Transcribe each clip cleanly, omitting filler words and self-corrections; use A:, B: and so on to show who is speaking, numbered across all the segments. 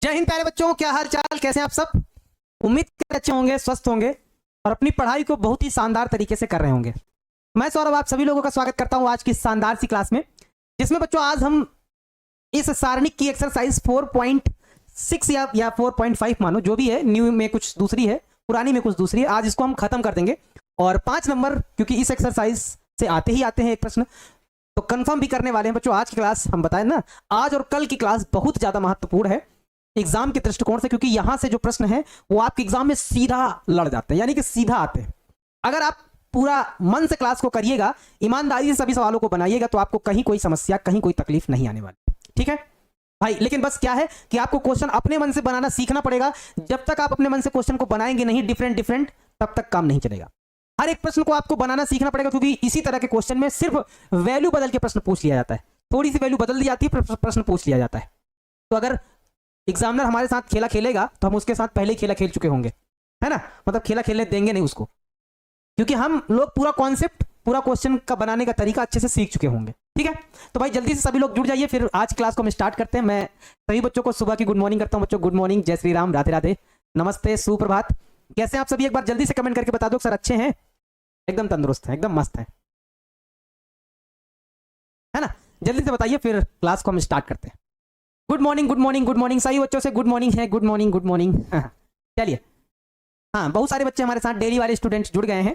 A: जय हिंद प्यारे बच्चों, क्या हाल चाल, कैसे हैं आप सब। उम्मीद करते अच्छे होंगे, स्वस्थ होंगे और अपनी पढ़ाई को बहुत ही शानदार तरीके से कर रहे होंगे। मैं सौरभ आप सभी लोगों का स्वागत करता हूं आज की शानदार सी क्लास में, जिसमें बच्चों आज हम इस सारणिक की एक्सरसाइज 4.6 या 4.5 मानो जो भी है, न्यू में कुछ दूसरी है, पुरानी में कुछ दूसरी है, आज इसको हम खत्म कर देंगे। और 5 नंबर क्योंकि इस एक्सरसाइज से आते ही आते हैं एक प्रश्न, तो कंफर्म भी करने वाले हैं बच्चों। आज की क्लास हम बताएं ना, आज और कल की क्लास बहुत ज्यादा महत्वपूर्ण है एग्जाम के दृष्टिकोण से, क्योंकि यहां से जो प्रश्न है वो आपके एग्जाम में सीधा लड़ जाते हैं, यानी कि सीधा आते हैं। अगर आप पूरा मन से क्लास को करिएगा, ईमानदारी से सभी सवालों को बनाइएगा, तो आपको कहीं कोई समस्या, कहीं कोई तकलीफ नहीं आने वाली। ठीक है भाई, लेकिन बस क्या है कि आपको क्वेश्चन अपने मन से बनाना सीखना पड़ेगा। जब तक आप अपने मन से क्वेश्चन को बनाएंगे नहीं डिफरेंट, तब तक काम नहीं चलेगा। हर एक प्रश्न को आपको बनाना सीखना पड़ेगा, क्योंकि इसी तरह के क्वेश्चन में सिर्फ वैल्यू बदल के प्रश्न पूछ लिया जाता है, थोड़ी सी वैल्यू बदल दी जाती है, प्रश्न पूछ लिया जाता है। तो अगर एग्जामिनर हमारे साथ खेला खेलेगा तो हम उसके साथ पहले ही खेला खेल चुके होंगे, है ना। मतलब खेला खेलने देंगे नहीं उसको, क्योंकि हम लोग पूरा कॉन्सेप्ट, पूरा क्वेश्चन का बनाने का तरीका अच्छे से सीख चुके होंगे। ठीक है, तो भाई जल्दी से सभी लोग जुड़ जाइए, फिर आज क्लास को हम स्टार्ट करते हैं। मैं सभी बच्चों को सुबह की गुड मॉर्निंग करता हूं। बच्चों गुड मॉर्निंग, जय श्री राम, राधे राधे, नमस्ते, सुप्रभात। कैसे आप सभी, एक बार जल्दी से कमेंट करके बता दो सर अच्छे हैं, एकदम तंदुरुस्त है, एकदम मस्त है ना। जल्दी से बताइए, फिर क्लास को हम स्टार्ट करते हैं। Good morning, good morning, good morning, सही बच्चों से गुड मॉर्निंग है, गुड मॉर्निंग, गुड मॉर्निंग। चलिए, हाँ बहुत सारे बच्चे हमारे साथ डेली वाले स्टूडेंट्स जुड़ गए हैं,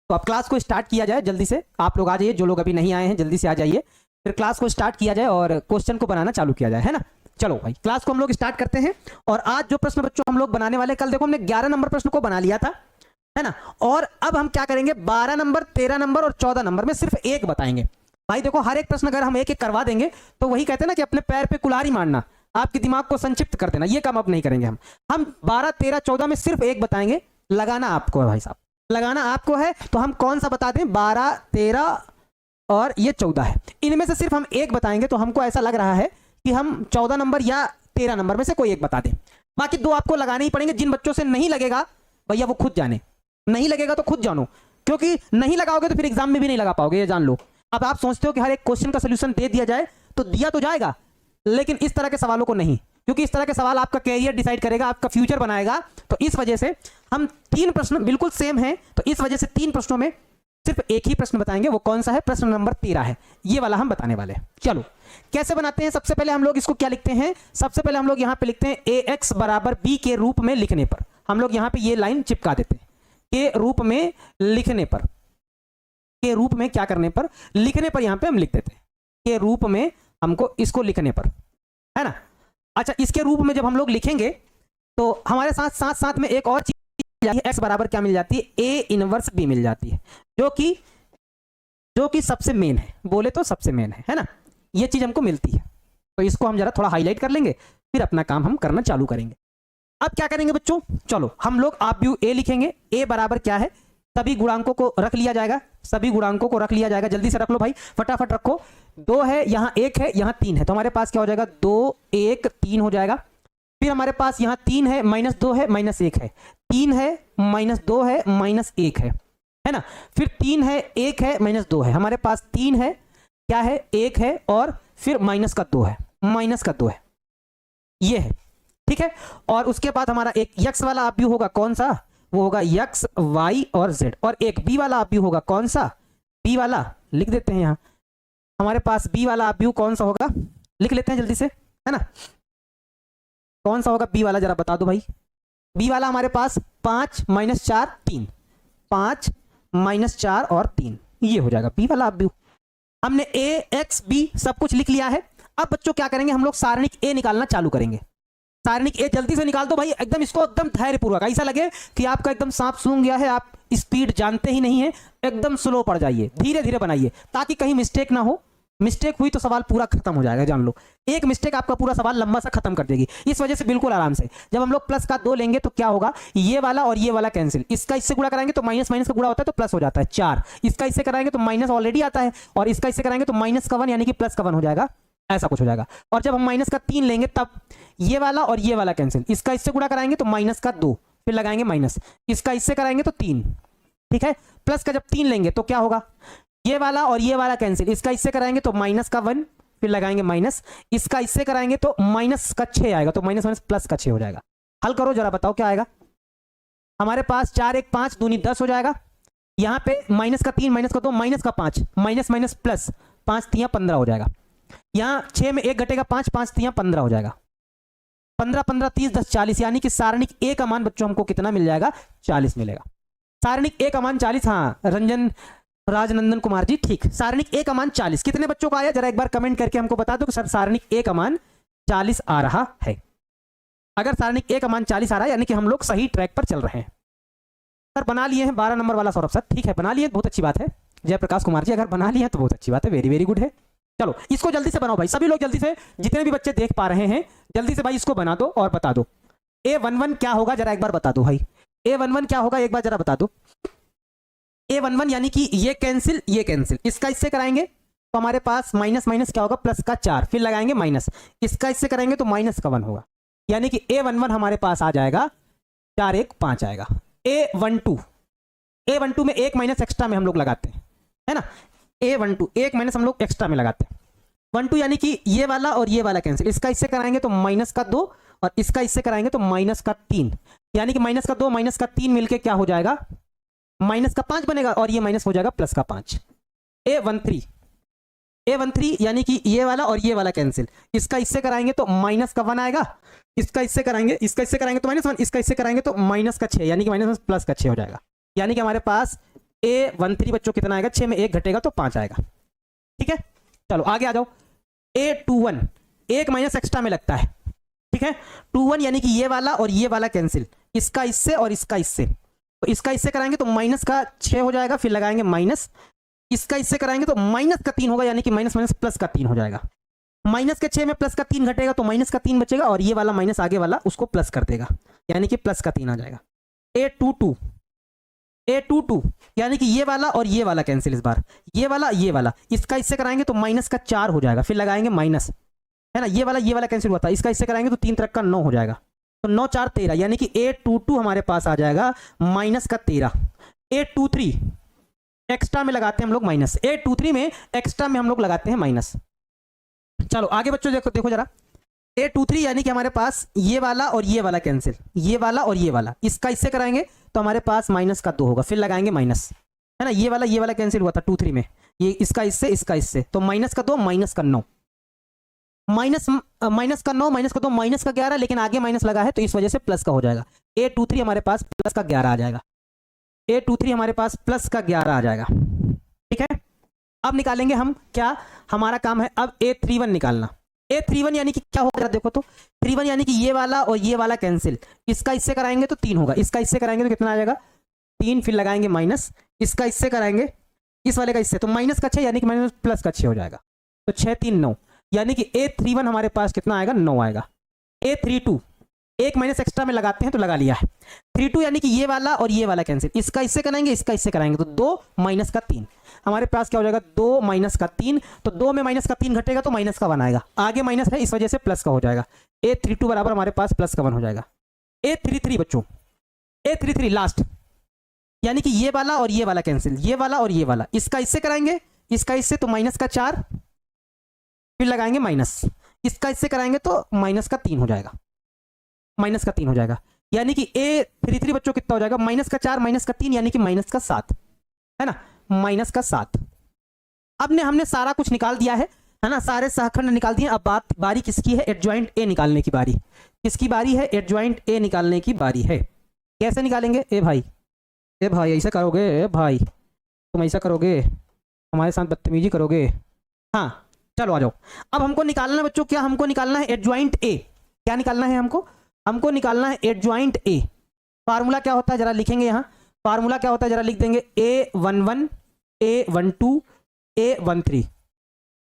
A: तो अब क्लास को स्टार्ट किया जाए। जल्दी से आप लोग आ जाइए, जो लोग अभी नहीं आए हैं जल्दी से आ जाइए, फिर क्लास को स्टार्ट किया जाए और क्वेश्चन को बनाना चालू किया जाए, है ना। चलो भाई क्लास को हम लोग स्टार्ट करते हैं। और आज जो प्रश्न बच्चों हम लोग बनाने वाले, कल देखो हमने 11 नंबर प्रश्न को बना लिया था, है ना। और अब हम क्या करेंगे, 12 नंबर, 13 नंबर और 14 नंबर में सिर्फ एक बताएंगे। भाई देखो, हर एक प्रश्न अगर हम एक एक करवा देंगे तो वही कहते हैं ना कि अपने पैर पे कुल्हाड़ी मारना, आपके दिमाग को संक्षिप्त कर देना, ये काम अब नहीं करेंगे हम 12, 13, 14 में सिर्फ एक बताएंगे। लगाना आपको है भाई साहब, लगाना आपको है। तो हम कौन सा बता दें, 12, 13 और ये 14 है, इनमें से सिर्फ हम एक बताएंगे। तो हमको ऐसा लग रहा है कि हम 14 नंबर या 13 नंबर में से कोई एक बता दें। बाकी दो आपको लगाने ही पड़ेंगे। जिन बच्चों से नहीं लगेगा भैया वो खुद जाने, नहीं लगेगा तो खुद जानो, क्योंकि नहीं लगाओगे तो फिर एग्जाम में भी नहीं लगा पाओगे, ये जान लो। अब आप सोचते हो कि हर एक क्वेश्चन का सोल्यूशन दे दिया जाए, तो दिया तो जाएगा, लेकिन इस तरह के सवालों को नहीं, क्योंकि इस तरह के सवाल आपका कैरियर डिसाइड करेगा, आपका फ्यूचर बनाएगा। तो इस वजह से हम 3 प्रश्न बिल्कुल सेम हैं, तो इस वजह से 3 प्रश्नों में सिर्फ एक ही प्रश्न बताएंगे। वो कौन सा है, प्रश्न नंबर 13 है, ये वाला हम बताने वाले हैं। चलो कैसे बनाते हैं, सबसे पहले हम लोग इसको क्या लिखते हैं, सबसे पहले हम लोग यहां पे लिखते हैं ax बराबर b के रूप में लिखने पर। हम लोग यहां पे ये लाइन चिपका देते हैं, के रूप में लिखने पर, के रूप में क्या करने पर, लिखने पर यहां पे हम लिख देते हैं, के रूप में हमको इसको लिखने पर, है ना। अच्छा, इसके रूप में जब हम लोग लिखेंगे तो हमारे साथ साथ साथ में एक और चीज, एक्स बराबर क्या मिल जाती है, ए इनवर्स बी मिल जाती है, जो कि सबसे मेन है, बोले तो सबसे मेन है ना। ये चीज हमको मिलती है, तो इसको हम जरा थोड़ा हाईलाइट कर लेंगे, फिर अपना काम हम करना चालू करेंगे। अब क्या करेंगे बच्चों, चलो हम लोग आप व्यू ए लिखेंगे। ए बराबर क्या है, सभी गुणांकों को रख लिया जाएगा, सभी गुणांकों को रख लिया जाएगा, जल्दी से रख लो भाई, फटाफट रखो। 2 है, यहां 1 है, यहां 3 है, तो हमारे पास क्या हो जाएगा, 2, 1, 3 हो जाएगा। फिर हमारे पास यहां 3 है, -2 है, -1 है, 3 है, -2 है, -1 है ना। फिर 3 है, 1 है, -2 है, हमारे पास 3 है, क्या है, 1 है, और फिर माइनस का 2 है, ये है। ठीक है, और उसके बाद हमारा एक यक्स वाला आप भी होगा, कौन सा, वो होगा यक्स, वाई और जेड। और एक बी वाला आप भी होगा, कौन सा, बी वाला लिख देते हैं यहां, हमारे पास बी वाला आप भी कौन सा होगा, लिख लेते हैं जल्दी से, है ना। कौन सा होगा बी वाला, जरा बता दो भाई। बी वाला हमारे पास 5, -4, 3, 5, -4 और 3, ये हो जाएगा बी वाला आप भी। हमने ए एक्स बी सब कुछ लिख लिया है। अब बच्चों क्या करेंगे, हम लोग सारणिक ए निकालना चालू करेंगे। सारणिक ए जल्दी से निकाल दो भाई, एकदम इसको एकदम धैर्यपूर्वक, ऐसा लगे कि आपका एकदम सांप सूंघ गया है, आप स्पीड जानते ही नहीं है, एकदम स्लो पड़ जाइए, धीरे धीरे बनाइए, ताकि कहीं मिस्टेक ना हो। मिस्टेक हुई तो सवाल पूरा खत्म हो जाएगा, जान लो। एक मिस्टेक आपका पूरा सवाल लंबा सा खत्म कर देगी, इस वजह से बिल्कुल आराम से। जब हम लोग प्लस का 2 लेंगे तो क्या होगा, ये वाला और ये वाला कैंसिल, इसका इससे गुणा कराएंगे तो माइनस माइनस का गुणा होता है तो प्लस हो जाता है 4, इसका इससे कराएंगे तो माइनस ऑलरेडी आता है, और इसका इससे कराएंगे तो माइनस का 1 यानी कि प्लस का 1 हो जाएगा, ऐसा कुछ हो जाएगा। और जब हम माइनस का 3 लेंगे तब ये वाला और ये वाला कैंसिल, इसका इससे गुणा कराएंगे तो माइनस का 2, फिर लगाएंगे माइनस, इसका इससे कराएंगे तो 3, ठीक है। प्लस का जब 3 लेंगे तो क्या होगा, ये वाला और ये वाला कैंसिल, इसका इससे कराएंगे तो माइनस का 1, फिर लगाएंगे माइनस, इसका इससे कराएंगे तो माइनस का 6 आएगा, तो माइनस माइनस प्लस का 6 हो जाएगा। हल करो जरा, बताओ क्या आएगा। हमारे पास 4 1 5 दूनी 10 हो जाएगा। यहाँ पे माइनस का 3 माइनस का 2 माइनस का 5 माइनस माइनस प्लस 5 3 15 हो जाएगा। यहाँ 6 में 1 घटेगा 5 5 3 15 हो जाएगा। 15 15 30 10 40, यानी कि सारणिक ए का मान बच्चों हमको कितना मिल जाएगा, 40 मिलेगा। सारणिक ए का मान 40, हाँ रंजन राजनंदन कुमार जी ठीक, सारणिक ए का मान 40। कितने बच्चों को आया जरा एक बार कमेंट करके हमको बता दो कि सर सारणिक ए का मान 40 आ रहा है। अगर सारणिक ए का मान 40 आ रहा है यानी कि हम लोग सही ट्रैक पर चल रहे हैं। सर बना लिए हैं 12 नंबर वाला सौरभ सर, ठीक है बना लिए, बहुत अच्छी बात है। जयप्रकाश कुमार जी अगर बना लिए हैं तो बहुत अच्छी बात है, वेरी वेरी गुड है। चलो इसको जल्दी से बनाओ भाई, सभी लोग जल्दी से, जितने भी बच्चे देख पा रहे हैं जल्दी से भाई इसको बना दो और बता दो A11 क्या होगा, जरा एक बार बता दो भाई। A11 क्या होगा एक बार जरा बता दो। A11 यानी कि ये कैंसिल ये कैंसिल, इसका इससे कराएंगे तो हमारे पास माइनस माइनस क्या होगा, प्लस का 4, फिर लगाएंगे माइनस, इसका इससे कराएंगे तो माइनस का 1 होगा, यानी कि A11 हमारे पास आ जाएगा 4 1 5 आएगा। A12 में एक माइनस एक्स्ट्रा में हम लोग लगाते हैं, है ना। A12 एक माइनस हम लोग एक्स्ट्रा में लगाते हैं। 12 यानी कि ये वाला और ये वाला कैंसिल, इसका इससे कराएंगे तो माइनस का 2 और इसका इससे कराएंगे तो माइनस का 3, यानी कि माइनस का 2 माइनस का 3 मिलके क्या हो जाएगा, माइनस का 5 बनेगा और ये माइनस हो जाएगा प्लस का 5। A13 यानी कि ये वाला और ये वाला कैंसिल, इसका इससे कराएंगे तो माइनस का 1 आएगा, इसका इससे कराएंगे तो माइनस 1, इसका इससे कराएंगे तो माइनस का 6, यानी कि माइनस प्लस का 6 हो जाएगा। यानी कि हमारे पास A13 बच्चों कितना आएगा, 6 में 1 घटेगा तो 5 आएगा। ठीक है चलो आगे आ जाओ। A21 एक माइनस एक्स्ट्रा में लगता है, ठीक है। 21 यानी कि ये वाला और ये वाला कैंसिल, इसका इससे और इसका इससे, तो इसका इससे कराएंगे तो माइनस का 6 हो जाएगा, फिर लगाएंगे माइनस, इसका इससे कराएंगे तो माइनस का 3 होगा, यानी कि माइनस माइनस प्लस का 3 हो जाएगा। माइनस के 6 में प्लस का 3 घटेगा तो माइनस का 3 बचेगा और ये वाला माइनस आगे वाला उसको प्लस कर देगा, यानी कि प्लस का 3 आ जाएगा। A22 यानी कि ये वाला और ये वाला कैंसिल, इस बार ये वाला इसका इससे कराएंगे तो माइनस का 4 हो जाएगा, फिर लगाएंगे माइनस, है ना। ये वाला कैंसिल हुआ था, इसका इससे कराएंगे तो 3 तरह का 9 हो जाएगा, तो 9 4 13, यानी कि A22 हमारे पास आ जाएगा माइनस का 13। A23 एक्स्ट्रा में लगाते हैं हम लोग माइनस, A23 में एक्स्ट्रा में हम लोग लगाते हैं माइनस। चलो आगे बच्चों देखो जरा। A23 यानी कि हमारे पास ये वाला और ये वाला कैंसिल, ये वाला और ये वाला, इसका इससे कराएंगे तो हमारे पास माइनस का 2 होगा, फिर लगाएंगे माइनस, है ना। ये वाला कैंसिल हुआ था 23 में, ये इसका इससे तो माइनस का 2 माइनस का 9, माइनस का 9 माइनस का 2 माइनस का 11, लेकिन आगे माइनस लगा है तो इस वजह से प्लस का हो जाएगा। A23 हमारे पास प्लस का 11 आ जाएगा, A23 हमारे पास प्लस का 11 आ जाएगा। ठीक है अब निकालेंगे हम, क्या हमारा काम है अब A31 निकालना। A31 यानी कि क्या होगा देखो तो, 31 यानी कि ये वाला और ये वाला कैंसिल, इसका इससे कराएंगे तो 3 होगा, इसका इससे कराएंगे तो कितना आ जाएगा 3, फिर लगाएंगे माइनस, इसका इससे कराएंगे इस वाले का इससे तो माइनस का 6, यानी कि माइनस प्लस का 6 हो जाएगा, तो 6 3 9, यानी कि A31 हमारे पास कितना आएगा 9 आएगा। A32 एक माइनस एक्स्ट्रा में लगाते हैं तो लगा लिया है। 32 यानी कि ये वाला और ये वाला कैंसिल, इसका इससे कराएंगे इसका इससे कराएंगे तो 2 माइनस का 3, हमारे पास क्या हो जाएगा 2 माइनस का 3, तो 2 में माइनस का 3 घटेगा तो माइनस का 1 आएगा, आगे माइनस है इस वजह से प्लस का हो जाएगा। A32 बराबर हमारे पास प्लस का 1 हो जाएगा। A33 बच्चों, A33 लास्ट, यानी कि ये वाला और ये वाला कैंसिल, ये वाला और ये वाला, इसका इससे कराएंगे इसका इससे तो माइनस का 4, फिर लगाएंगे माइनस, इसका इससे कराएंगे तो माइनस का 3 हो जाएगा, माइनस का 3 हो जाएगा, यानी कि A33 बच्चों कितना हो जाएगा माइनस का 4 माइनस का 3, यानी कि माइनस का 7, है ना, माइनस का 7। अब ने हमने सारा कुछ निकाल दिया है ना, सारे सहखंड निकाल दिए। अब बारी किसकी है, एडजॉइंट ए निकालने की बारी। किसकी बारी है, एडजॉइंट ए निकालने की बारी है। कैसे निकालेंगे, ए भाई ऐसा करोगे, ए भाई तुम ऐसा करोगे, हमारे साथ बदतमीजी करोगे। हाँ चलो आ जाओ, अब हमको निकालना है बच्चों, क्या हमको निकालना है एडजॉइंट ए। क्या निकालना है हमको निकालना है एडजॉइंट ए। फार्मूला क्या होता है जरा लिखेंगे यहाँ, फार्मूला क्या होता है जरा लिख देंगे, A11 A12 A13,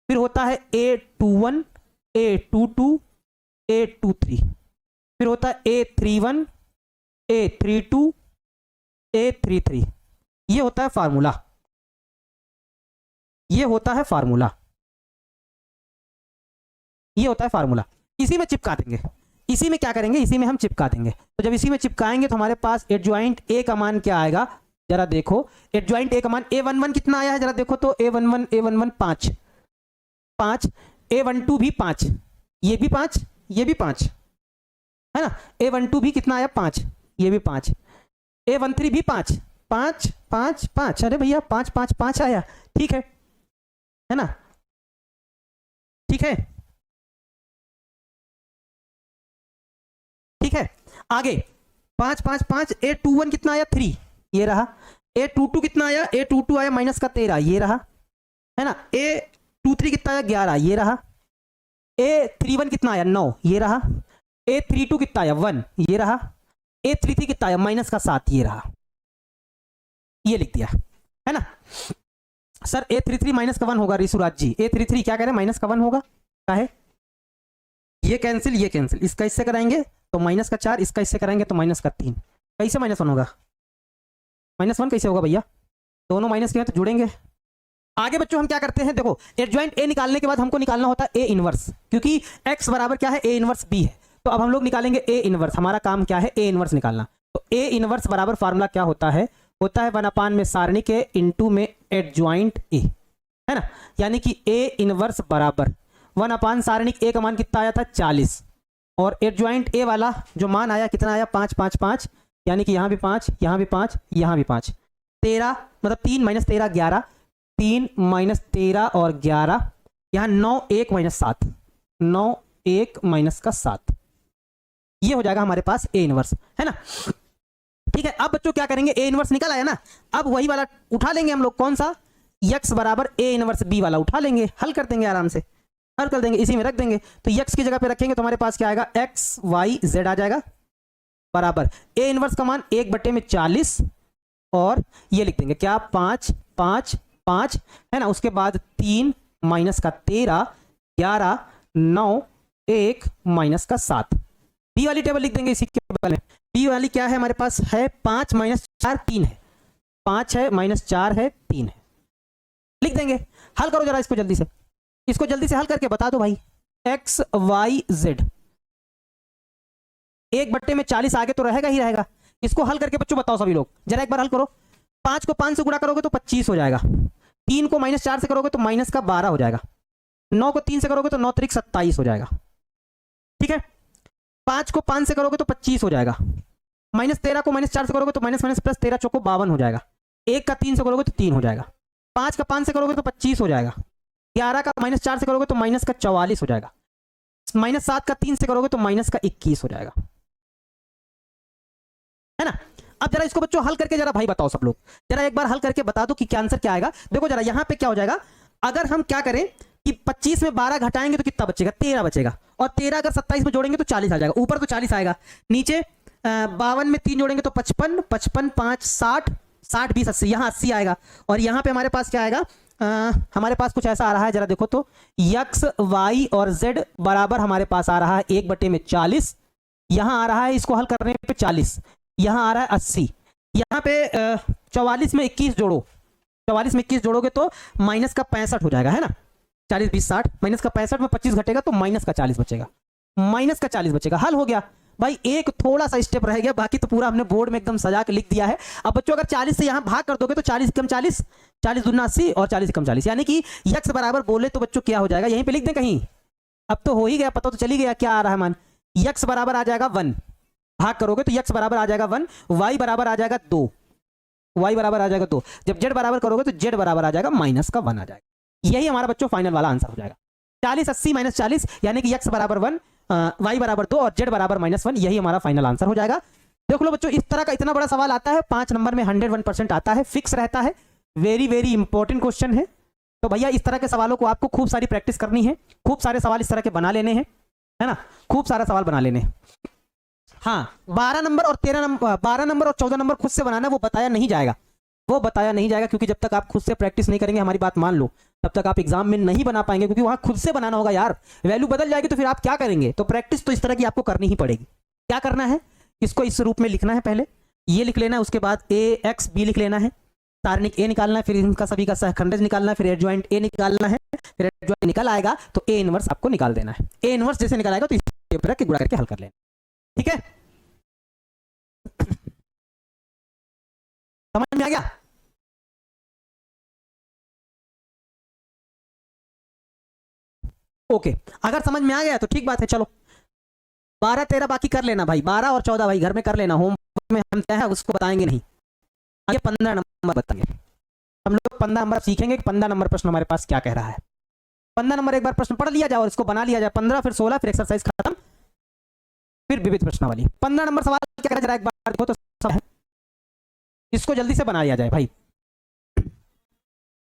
A: फिर होता है A21 A22 A23, फिर होता है A31 A32 A33। ये होता है फार्मूला, ये होता है फार्मूला, ये होता है फार्मूला। इसी में चिपका देंगे, इसी में क्या करेंगे, इसी में हम चिपका देंगे। तो जब इसी में चिपकाएंगे तो हमारे पास एडजॉइंट ए का मान क्या आएगा, जरा देखो एडजॉइंट ए का मान A11 कितना आया है जरा देखो तो, A11 5, A12 भी 5, ये भी 5, ये भी 5 है ना। A12 भी कितना आया 5, ये भी 5, A13 भी 5, 5 5 5, अरे भैया 5 5 5 आया, ठीक है ना, ठीक है, ठीक है। आगे 5 5 5, A21 कितना आया 3, ये रहा। A22 कितना आया, A22 आया माइनस का 13, ये रहा, है ना। A23 कितना आया 11, ये रहा। A31 कितना आया 9, ये रहा। A32 कितना आया 1, ये रहा। A33 कितना आया माइनस का 7, ये रहा, ये लिख दिया, है ना। सर A33 माइनस का 1 होगा ऋषुराज जी, A33 क्या कह रहे हैं माइनस का 1 होगा, क्या है, ये कैंसिल, ये कैंसिल, इसका इससे कराएंगे तो माइनस का 4, इसका इससे कराएंगे तो माइनस का 3, कैसे -1 होगा, -1 कैसे होगा भैया, दोनों माइनस के हैं तो जुड़ेंगे। आगे बच्चों हम क्या करते हैं, देखो एडजॉइंट ए निकालने के बाद हमको निकालना होता है ए इनवर्स, क्योंकि x बराबर क्या है ए इनवर्स b है, तो अब हम लोग निकालेंगे ए इनवर्स, हमारा काम क्या है ए इनवर्स निकालना। तो ए इनवर्स बराबर फार्मूला क्या होता है 1/, में सारणी के इंटू में एडजॉइंट ए, है ना, यानी कि ए इनवर्स बराबर 1/, सारणी ए का मान कितना आया था 40, और एडजॉइंट ए वाला जो मान आया कितना आया 5 5 5, यानी कि यहाँ भी 5, यहाँ भी 5, यहाँ भी 5, 13 मतलब 3 - 13 11, 3 - 13 और 11, यहाँ 9 1 - 7, 9 1 - 7, ये हो जाएगा हमारे पास ए इनवर्स, है ना। ठीक है, अब बच्चों क्या करेंगे, ए इनवर्स निकल आया ना, अब वही वाला उठा लेंगे हम लोग, कौन सा, x बराबर ए इनवर्स बी वाला उठा लेंगे, हल कर देंगे आराम से, हल कर देंगे, इसी में रख देंगे। तो x की जगह पे रखेंगे तो हमारे पास क्या आएगा x y z आ जाएगा, बराबर ए इनवर्स का मान 1/40, और ये लिख देंगे क्या 5 5 5, है ना, उसके बाद 3 माइनस का 13 11 9 1 माइनस का 7, बी वाली टेबल लिख देंगे इसी के बगल में। बी वाली क्या है हमारे पास है 5 - 4 3 है, 5 है -4 है 3 है, लिख देंगे। हल करो जरा इसको जल्दी से, इसको जल्दी से हल करके बता दो भाई, x y z 1/40 आगे तो रहेगा ही रहेगा, इसको हल करके बच्चों बताओ सभी लोग जरा एक बार हल करो। 5 को 5 से गुणा करोगे तो 25 हो जाएगा, 3 को -4 से करोगे तो -12 हो जाएगा, 9 को 3 से करोगे तो 9 3 27 हो जाएगा, ठीक है। 5 को 5 से करोगे तो 25 हो जाएगा, -13 को -4 से करोगे तो माइनस माइनस प्लस 13 चौको 52 हो जाएगा, 1 का 3 से करोगे तो 3 हो जाएगा, 5 का 5 से करोगे तो 25 हो जाएगा, 11 का -4 से करोगे तो -44 हो जाएगा, -7 का 3 से करोगे तो -21 हो जाएगा, है ना। अब जरा इसको बच्चों हल करके जरा भाई बताओ सब लोग, जरा एक बार हल करके बता दो कि क्या आंसर क्या आएगा। देखो जरा यहाँ पे क्या हो जाएगा, अगर हम क्या करें कि 25 में 12 घटाएंगे तो कितना बचेगा 13 बचेगा, और 13 अगर 27 में जोड़ेंगे तो 40 आ जाएगा, ऊपर तो 40 आएगा, नीचे 52 में 3 जोड़ेंगे तो 55 55 5 60 60 20 80, यहाँ 80 आएगा, और यहाँ पे हमारे पास क्या आएगा, हमारे पास कुछ ऐसा आ रहा है, जरा देखो तो x y और z बराबर हमारे पास आ रहा है 1/40, यहाँ आ रहा है इसको हल करने पे 40, यहाँ आ रहा है 80, यहाँ पे 44 में 21 जोड़ो, 44 में 21 जोड़ोगे तो माइनस का 65 हो जाएगा, है ना, 40 20 60, माइनस का 65 में 25 घटेगा तो माइनस का 40 बचेगा, माइनस का 40 बचेगा, हल हो गया भाई। एक थोड़ा सा स्टेप रह गया, बाकी तो पूरा हमने बोर्ड में एकदम सजा के लिख दिया है। अब बच्चों अगर 40 से यहाँ भाग कर दोगे तो 40 कम 40, 40 दूना 80 और 40 कम 40, यानी कि x बराबर बोले तो बच्चों क्या हो जाएगा, यहीं पे लिख दें कहीं, अब तो हो ही गया, पता तो चली गया क्या आ रहा है मान, x बराबर आ जाएगा 1, भाग करोगे तो x बराबर आ जाएगा 1, y बराबर आ जाएगा 2, y बराबर आ जाएगा 2, जब z बराबर करोगे तो z बराबर आ जाएगा -1 आ जाएगा, यही हमारा बच्चों फाइनल वाला आंसर हो जाएगा। 40 80 - 40 यानी कि x बराबर 1, y बराबर 2 और z बराबर -1, यही हमारा फाइनल आंसर हो जाएगा। देख लो बच्चों, इस तरह का इतना बड़ा सवाल आता है 5 नंबर में 101% आता है, फिक्स रहता है, वेरी वेरी इंपॉर्टेंट क्वेश्चन है। तो भैया इस तरह के सवालों को आपको खूब सारी प्रैक्टिस करनी है, खूब सारे सवाल इस तरह के बना लेने हैं, है ना, खूब सारा सवाल बना लेने हैं। हाँ 12 नंबर और 13 नंबर, 12 नंबर और 14 नंबर खुद से बनाना वो बताया नहीं जाएगा, वो बताया नहीं जाएगा, क्योंकि जब तक आप खुद से प्रैक्टिस नहीं करेंगे, हमारी बात मान लो, तब तक आप एग्जाम में नहीं बना पाएंगे, क्योंकि वहां खुद से बनाना होगा यार, वैल्यू बदल जाएगी तो फिर आप क्या करेंगे। तो प्रैक्टिस तो इस तरह की आपको करनी ही पड़ेगी। क्या करना है, इसको इस रूप में लिखना है, पहले ये लिख लेना है, उसके बाद ए एक्स बी लिख लेना है, सारणिक ए निकालना है, फिर इनका सभी का सहखंडज निकालना है, फिर एडजॉइंट ए निकालना है, फिर एडजॉइंट निकल आएगा तो ए इनवर्स आपको निकाल देना है। ए इनवर्स जैसे निकल आएगा तो इस तरह के गुणा करके हल कर लेना, ठीक है, समझ में आ गया। ओके, अगर समझ में आ गया तो ठीक बात है। चलो 12 13 बाकी कर लेना भाई, 12 और 14 भाई घर में कर लेना, होम में हम क्या है उसको बताएंगे नहीं, आगे 15 नंबर बताएंगे हम लोग। 15 नंबर सीखेंगे कि 15 नंबर प्रश्न हमारे पास क्या कह रहा है। 15 नंबर एक बार प्रश्न पढ़ लिया जाए और इसको बना लिया जाए, 15 फिर 16 फिर एक्सरसाइज खत्म, फिर विविध प्रश्नावली। 15 नंबर सवाल क्या कह रहा है एक बार देखो तो, इसको जल्दी से बना लिया जाए भाई।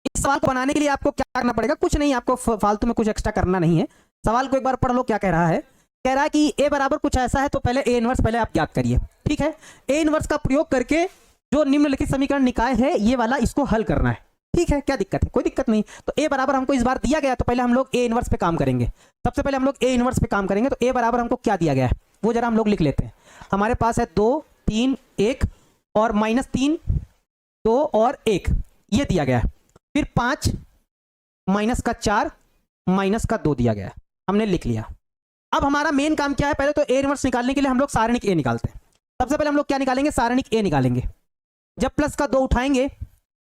A: इस सवाल को बनाने के लिए आपको क्या करना पड़ेगा, कुछ नहीं, आपको फालतू में कुछ एक्स्ट्रा करना नहीं है। सवाल को एक बार पढ़ लो क्या कह रहा है। कह रहा है कि ए बराबर कुछ ऐसा है, तो पहले ए इनवर्स पहले आप याद करिए, ठीक है। ए इनवर्स का प्रयोग करके जो निम्नलिखित समीकरण निकाय है ये वाला, इसको हल करना है, ठीक है। क्या दिक्कत है, कोई दिक्कत नहीं। तो ए बराबर हमको इस बार दिया गया, तो पहले हम लोग ए इनवर्स पे काम करेंगे। सबसे पहले हम लोग ए इनवर्स पे काम करेंगे। तो ए बराबर हमको क्या दिया गया है वो जरा हम लोग लिख लेते हैं। हमारे पास है 2 3 1 और -3 2 और 1, ये दिया गया है। फिर 5 माइनस का 4 माइनस का 2 दिया गया है, हमने लिख लिया। अब हमारा मेन काम क्या है, पहले तो ए इनवर्स निकालने के लिए हम लोग सारणिक ए निकालते हैं। सबसे पहले हम लोग क्या निकालेंगे, सारणिक ए निकालेंगे। जब प्लस का 2 उठाएंगे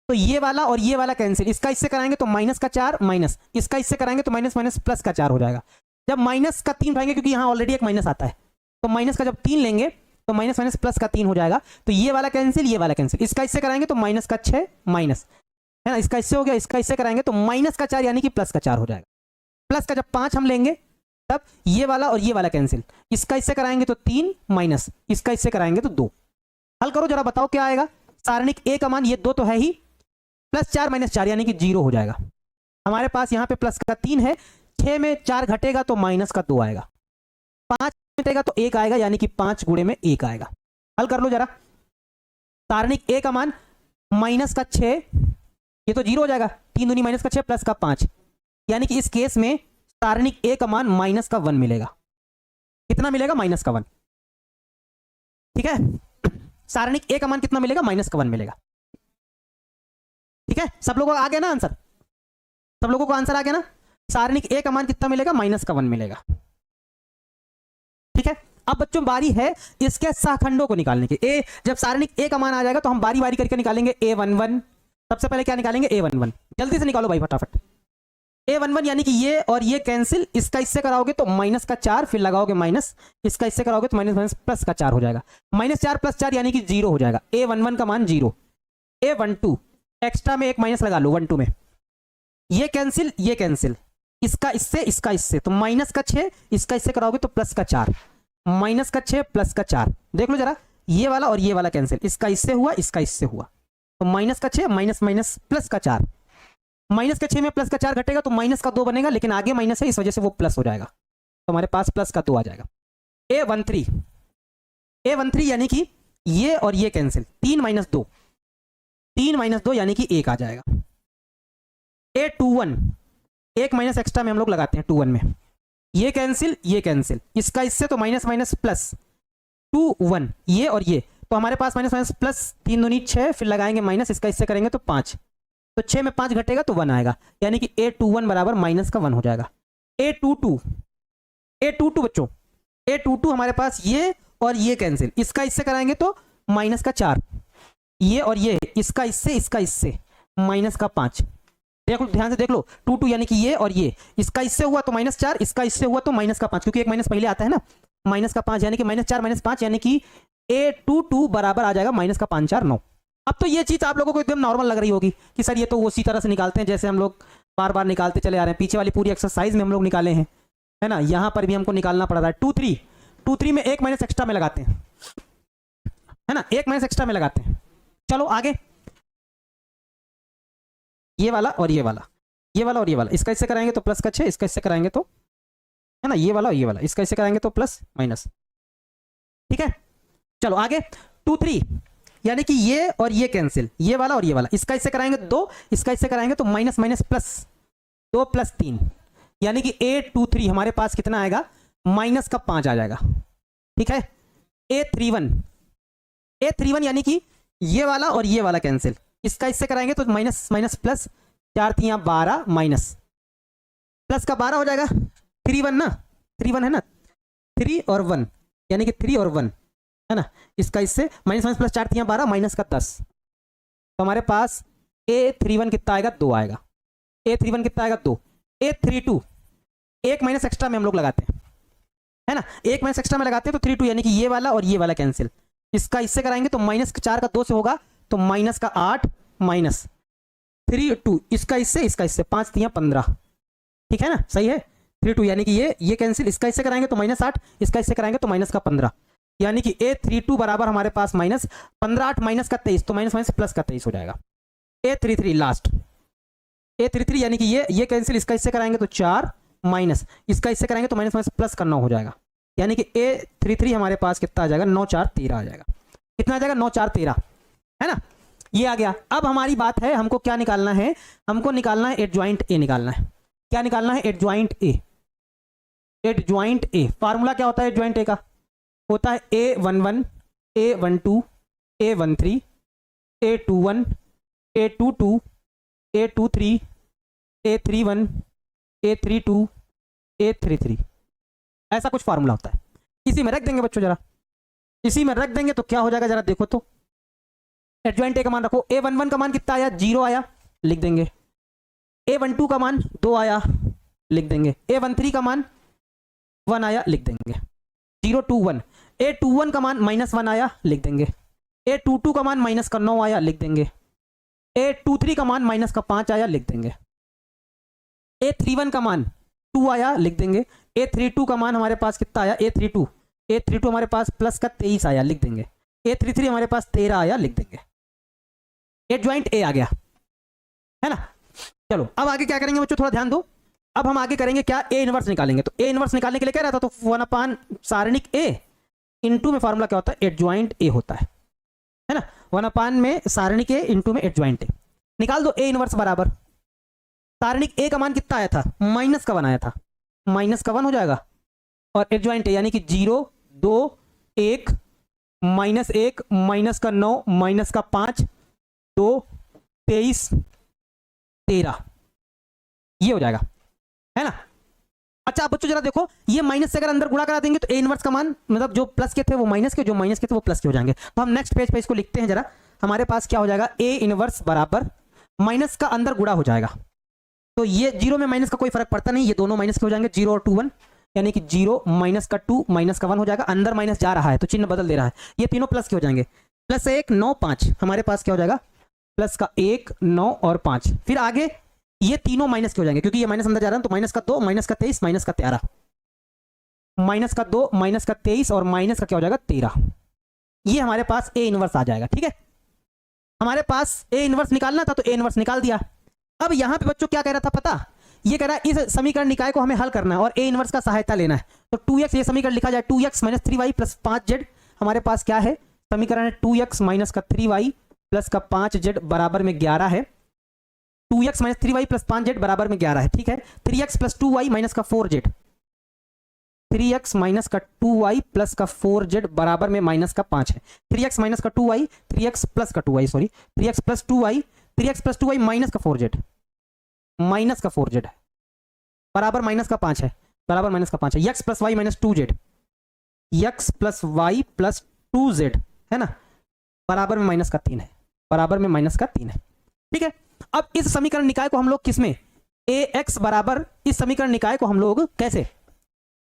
A: तो ये वाला और ये वाला कैंसिल, इसका इससे कराएंगे तो माइनस का 4 माइनस, इसका इससे कराएंगे तो माइनस माइनस प्लस का 4 हो जाएगा। जब माइनस का 3 उठाएंगे, क्योंकि यहाँ ऑलरेडी एक माइनस आता है, तो माइनस का जब 3 लेंगे तो माइनस माइनस प्लस का 3 हो जाएगा। तो ये वाला कैंसिल, ये वाला कैंसिल, इसका इससे कराएंगे तो माइनस का 6 माइनस, है ना, इसका इससे हो गया, इसका इससे कराएंगे तो माइनस का 4 यानी कि प्लस का 4 हो जाएगा। प्लस का जब 5 हम लेंगे तब ये वाला और ये वाला कैंसिल, इसका इससे कराएंगे तो 3 माइनस, इसका इससे कराएंगे तो 2। हल करो जरा, बताओ क्या आएगा। सारणिक ए का मान ये 2 तो है ही, प्लस 4 माइनस 4 यानी कि 0 हो जाएगा। हमारे पास यहाँ पे प्लस का 3 है, 6 में 4 घटेगा तो माइनस का 2 आएगा, 5 घटेगा तो 1 आएगा, यानी कि 5 गुणे में 1 आएगा। हल कर लो जरा। सारणिक ए का मान माइनस का 6, ये तो 0 हो जाएगा, 3 दूनी माइनस का 6 प्लस का 5, यानी कि इस केस में सारणिक ए का मान माइनस का 1 मिलेगा। कितना मिलेगा, माइनस का 1, ठीक है। सारणिक ए का मान कितना मिलेगा, माइनस का 1 मिलेगा, ठीक है। सब लोगों को आ गया ना आंसर, सब लोगों को आंसर आ गया ना। सारणिक ए का मान कितना मिलेगा, माइनस का 1 मिलेगा, ठीक है। अब बच्चों बारी है इसके सहखंडों को निकालने की। ए जब सारणिक ए का मान आ जाएगा तो हम बारी बारी करके निकालेंगे। A11 सबसे पहले क्या निकालेंगे, A11, जल्दी से निकालो भाई फटाफट। A11 यानी कि ये और ये कैंसिल, इसका इससे कराओगे तो माइनस का 4, फिर लगाओगे माइनस, इसका इससे कराओगे तो माइनस माइनस प्लस का 4 हो जाएगा, -4 + 4 यानी कि 0 हो जाएगा। A11 का मान 0। A12 एक्स्ट्रा में एक माइनस लगा लो 12 में, ये कैंसिल ये कैंसिल, इसका इससे तो माइनस का 6, इसका इससे कराओगे तो प्लस का 4, माइनस का 6 प्लस का 4। देख लो जरा, ये वाला और ये वाला कैंसिल, इसका इससे हुआ, इसका इससे हुआ, तो माइनस का 6 माइनस माइनस प्लस का 4, माइनस का 6 में प्लस का 4 घटेगा तो माइनस का 2 बनेगा, लेकिन आगे माइनस है इस वजह से वो प्लस हो जाएगा, तो हमारे पास प्लस का 2 आ जाएगा। A13 यानी कि ये और ये कैंसिल, 3 माइनस 2, 3 माइनस 2 यानी कि 1 आ जाएगा। A21 एक माइनस एक्स्ट्रा में हम लोग लगाते हैं 21 में, ये कैंसिल ये कैंसिल, इसका इससे तो माइनस माइनस प्लस 2 1, ये और ये, तो हमारे पास माइनस माइनस प्लस, 3 दूनी 6, फिर लगाएंगे माइनस, इसका इससे करेंगे तो 5, तो 6 में 5 घटेगा तो 1 आएगा, यानी कि A21 बराबर माइनस का 1 हो जाएगा। A22 बच्चों, A22 हमारे पास ये और ये कैंसिल, इसका इससे कराएंगे तो माइनस का 4, ये और ये, इसका इससे माइनस का 5। देखो ध्यान से देख लो, 22 यानी कि ये और ये, इसका इससे हुआ तो -4, इसका इससे हुआ तो माइनस का 5, क्योंकि एक माइनस पहले आता है ना, माइनस का 5 यानी कि -4 - 5 यानी कि A22 बराबर आ जाएगा माइनस का 5 4 9। अब तो ये चीज आप लोगों को एकदम नॉर्मल लग रही होगी कि सर ये तो उसी तरह से निकालते हैं जैसे हम लोग बार बार निकालते चले आ रहे हैं, पीछे वाली पूरी एक्सरसाइज में हम लोग निकाले हैं, है ना, यहाँ पर भी हमको निकालना पड़ रहा है। 2 3 में एक माइनस एक्स्ट्रा में लगाते हैं, है ना, एक माइनस एक्स्ट्रा में लगाते हैं। चलो आगे, ये वाला और ये वाला, ये वाला और ये वाला, इसका इससे कराएंगे तो प्लस का 6, इसका इससे कराएंगे तो, है ना, ये वाला और ये वाला, इसका इससे कराएंगे तो प्लस माइनस, ठीक है। चलो आगे, 2 3 यानी कि ये और ये कैंसिल, ये वाला और ये वाला, इसका इससे कराएंगे 2, इसका इससे कराएंगे तो माइनस माइनस प्लस 2 + 3, यानी कि A23 हमारे पास कितना आएगा, माइनस का 5 आ जाएगा, ठीक है। A31 यानी कि ये वाला और ये वाला कैंसिल, इसका इससे कराएंगे तो minus minus plus, 4 3 12 minus, plus का 12 हो जाएगा, 3 1 ना, 3 1 है ना, 3 और 1 यानी कि 3 और 1, है ना, इसका इससे माइनस माइनस प्लस, 4 3 12 माइनस का 10, तो हमारे पास A31 कितना आएगा, 2 आएगा। A31 कितना आएगा, 2। एक माइनस एक्स्ट्रा में हम लोग लगाते हैं, है ना, एक माइनस एक्स्ट्रा में लगाते हैं तो 3 2, यानी कि ये वाला और ये वाला कैंसिल, इसका इससे कराएंगे तो -4 का 2 से होगा तो -8 माइनस 3 2, इसका इससे 5 3 15, ठीक है ना, सही है। 3 2 यानी कि ये कैंसिल, इसका इससे कराएंगे तो -8, इसका इससे कराएंगे तो -15, यानी कि A32 बराबर हमारे पास -15 8 माइनस का 23, तो माइनस प्लस का 23 हो जाएगा। A33 लास्ट, A33 यानी कि ये कैंसिल, इसका इससे कराएंगे तो 4 माइनस, इसका इससे कराएंगे तो माइनस प्लस का 9 हो जाएगा, यानी कि A33 हमारे पास कितना आ जाएगा, 9 4 13 आ जाएगा। कितना आ जाएगा, 9 4 13, है ना, ये आ गया। अब हमारी बात है, हमको क्या निकालना है, हमको निकालना है एडजॉइंट ए निकालना है। क्या निकालना है, adjoint A. Adjoint A formula क्या होता है एडजॉइंट ए का, होता है A11 A12 A13 A21 A22 A23 A31 A32 A33, ऐसा कुछ फार्मूला होता है। इसी में रख देंगे बच्चों, जरा इसी में रख देंगे तो क्या हो जाएगा, जरा देखो तो। एडजॉइंट ए का मान रखो, A11 का मान कितना आया, 0 आया, लिख देंगे। A12 का मान 2 आया, लिख देंगे। A13 का मान 1 आया, लिख देंगे। 0 2 1। A21 का मान -1 आया, लिख देंगे। A22 का मान -9 आया, लिख देंगे। A23 का मान -5 आया, लिख देंगे। A31 का मान 2 आया, लिख देंगे। A32 का मान हमारे पास कितना आया, A32 हमारे पास प्लस का 23 आया, लिख देंगे। A33 हमारे पास 13 आया, लिख देंगे। एडजॉइंट ए आ गया, है ना। चलो अब आगे क्या करेंगे बच्चों, थोड़ा ध्यान दो। अब हम आगे करेंगे क्या, ए इनवर्स निकालेंगे। तो ए इनवर्स निकालने के लिए क्या रहता, तो 1 सारणिक ए इंटू में फॉर्मूला क्या होता है, एडजॉइंट ए होता है ना। 1 में सारणिक ए इंटू में एडजॉइंट ए। निकाल दो ए इनवर्स बराबर, सारणिक ए का मान कितना आया था, -1 आया था, -1 हो जाएगा। और एडजॉइंट ए यानी कि 0 2 1 -1 -9 -5 2 23 13, ये हो जाएगा, है ना। अच्छा बच्चों जरा देखो, ये माइनस से अगर अंदर गुणा करा देंगे तो ए इनवर्स का मान, मतलब जो प्लस के थे वो माइनस के, जो माइनस के थे वो प्लस के हो जाएंगे। तो हम नेक्स्ट पेज पे इसको लिखते हैं जरा। हमारे पास क्या हो जाएगा, ए इनवर्स बराबर माइनस का अंदर गुणा हो जाएगा। तो ये 0 में माइनस का कोई फर्क पड़ता नहीं, ये दोनों माइनस के हो जाएंगे, 0 और 2 1, यानी कि 0 -2 -1 हो जाएगा। अंदर माइनस जा रहा है तो चिन्ह बदल दे रहा है, ये तीनों प्लस के हो जाएंगे। +1 9 5, हमारे पास क्या हो जाएगा, प्लस का 1 9 और 5। फिर आगे ये तीनों माइनस के हो जाएंगे, क्योंकि ये माइनस अंदर जा रहा है। तो -2 -23 -13, -2 -23 और माइनस का क्या हो जाएगा, 13। ये हमारे पास ए इनवर्स आ जाएगा, ठीक है। हमारे पास ए इनवर्स निकालना था तो ए इनवर्स निकाल दिया। अब यहां पे बच्चों क्या कह रहा था पता, ये कह रहा है इस समीकरण निकाय को हमें हल करना है और ए इनवर्स का सहायता लेना है। तो 2x, ये समीकरण लिखा जाए 2x - 3y + 5z। हमारे पास क्या है, समीकरण है 2x - 3y + 5z बराबर में 11 है। 2x - 3y + 5z बराबर में 11 है, ठीक है। 3x + 2y - 4z, 3x - 2y + 4z बराबर में -5 है। 3x - 2y 3x + 2y, sorry 3x + 2y 3x + 2y -4z, -4z है, बराबर -5 है, बराबर -5 है। x + y - 2z, x + y + 2z, है ना, बराबर में -3 है, बराबर में -3 है, ठीक है। अब इस समीकरण निकाय को हम लोग किसमें, ax बराबर, इस समीकरण निकाय को हम लोग कैसे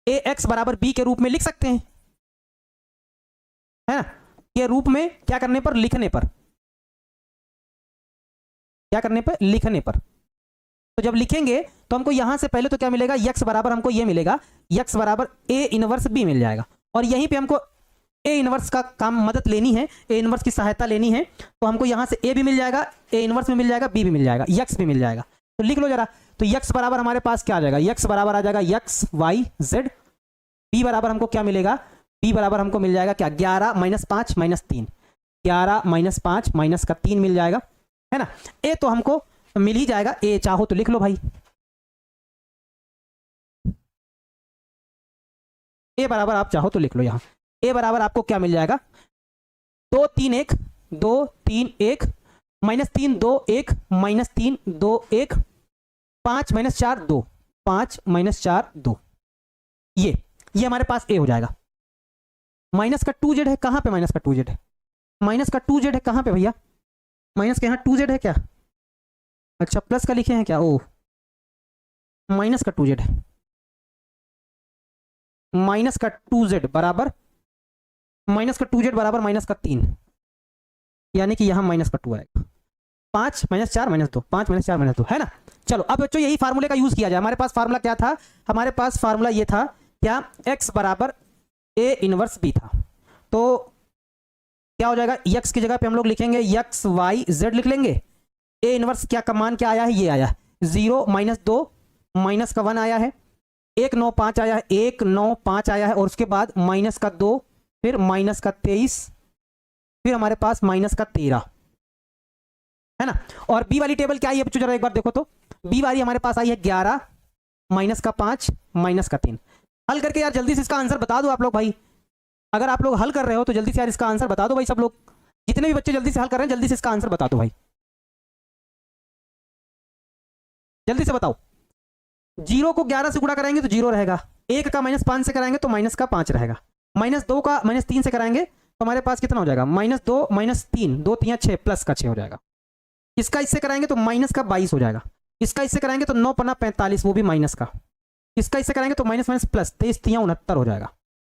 A: ax बराबर b के रूप में लिख सकते हैं, है ना। ये रूप में क्या करने पर, लिखने पर, क्या करने पर, लिखने पर। तो जब लिखेंगे तो हमको यहां से पहले तो क्या मिलेगा, x बराबर हमको ये मिलेगा, x बराबर a इनवर्स b मिल जाएगा। और यहीं पे हमको ए इनवर्स का काम, मदद लेनी है, ए इनवर्स की सहायता लेनी है। तो हमको यहां से ए भी मिल जाएगा, ए इनवर्स भी मिल जाएगा, बी भी मिल जाएगा, यक्स भी मिल जाएगा। तो लिख लो जरा। तो यक्स बराबर हमारे पास क्या आ जाएगा, यक्स बराबर आ जाएगा यक्स वाई जेड। बी बराबर हमको क्या मिलेगा, बी बराबर हमको मिल जाएगा क्या, 11 - 5 - 3, 11 - 5 - 3 मिल जाएगा, है ना। ए तो हमको मिल ही जाएगा, ए चाहो तो लिख लो भाई। ए बराबर आप चाहो तो लिख लो यहाँ। ए बराबर आपको क्या मिल जाएगा, 2 3 1 2 3 1 -3 2 1 -3 2 1 5 - 4 2 5 - 4 2। ये हमारे पास ए हो जाएगा। माइनस का 2z है, कहां पे माइनस का 2z है, माइनस का 2z है कहां पे भैया, माइनस के यहाँ 2z है क्या, अच्छा प्लस का लिखे हैं क्या, ओ माइनस का 2z है, माइनस का 2z बराबर माइनस का 3, यानी कि यहाँ माइनस का 2 आएगा। 5 - 4 - 2, 5 - 4 - 2, है ना। चलो अब बच्चों यही फार्मूले का यूज किया जाए। हमारे पास फार्मूला क्या था? हमारे पास फार्मूला ये था क्या, x बराबर a इनवर्स b था। तो क्या हो जाएगा, x की जगह पे हम लोग लिखेंगे x y z लिख लेंगे। a इनवर्स क्या का मान क्या आया है, ये आया 0 - 2 माइनस का 1 आया है, 1 9 5 आया है, 1 9 5 आया है, और उसके बाद माइनस का 2, फिर माइनस का 23, फिर हमारे पास माइनस का 13, है ना। और बी वाली टेबल क्या आई है बच्चों, जरा एक बार देखो तो। बी वाली हमारे पास आई है 11 माइनस का 5 माइनस का 3। हल करके यार जल्दी से इसका आंसर बता दो आप लोग भाई। अगर आप लोग हल कर रहे हो तो जल्दी से यार इसका आंसर बता दो भाई। सब लोग जितने भी बच्चे जल्दी से हल कर रहे हैं, जल्दी से इसका आंसर बता दो भाई, जल्दी से बताओ। 0 को 11 से गुणा कराएंगे तो 0 रहेगा, 1 का -5 से कराएंगे तो माइनस का 5 रहेगा, -2 का -3 से कराएंगे तो हमारे पास कितना हो जाएगा, -2 -3, 2 3 6 प्लस का 6 हो जाएगा। इसका इससे कराएंगे तो माइनस का 22 हो जाएगा। इसका इससे कराएंगे तो 9 पन्ना 45, वो भी माइनस का। इसका इससे कराएंगे तो माइनस माइनस प्लस, 23 3 69 हो जाएगा।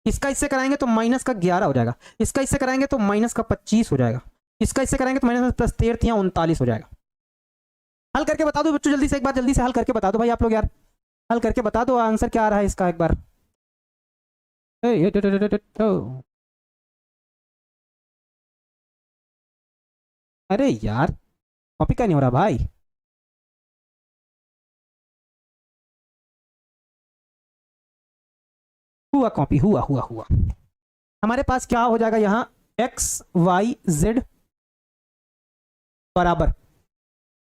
A: इसका इससे कराएंगे तो माइनस का 11 हो जाएगा। इसका इससे कराएंगे तो माइनस का 25 हो जाएगा। इसका इससे कराएंगे तो माइनस प्लस 13 3 39 हो जाएगा। हल करके बता दो बच्चों जल्दी से, एक बार जल्दी से हल करके बता दो भाई आप लोग यार, हल करके बता दो आंसर क्या आ रहा है इसका एक बार। अरे यार कॉपी क्या नहीं हो रहा भाई। हुआ कॉपी, हुआ हुआ हुआ। हमारे पास क्या हो जाएगा यहाँ, x y z बराबर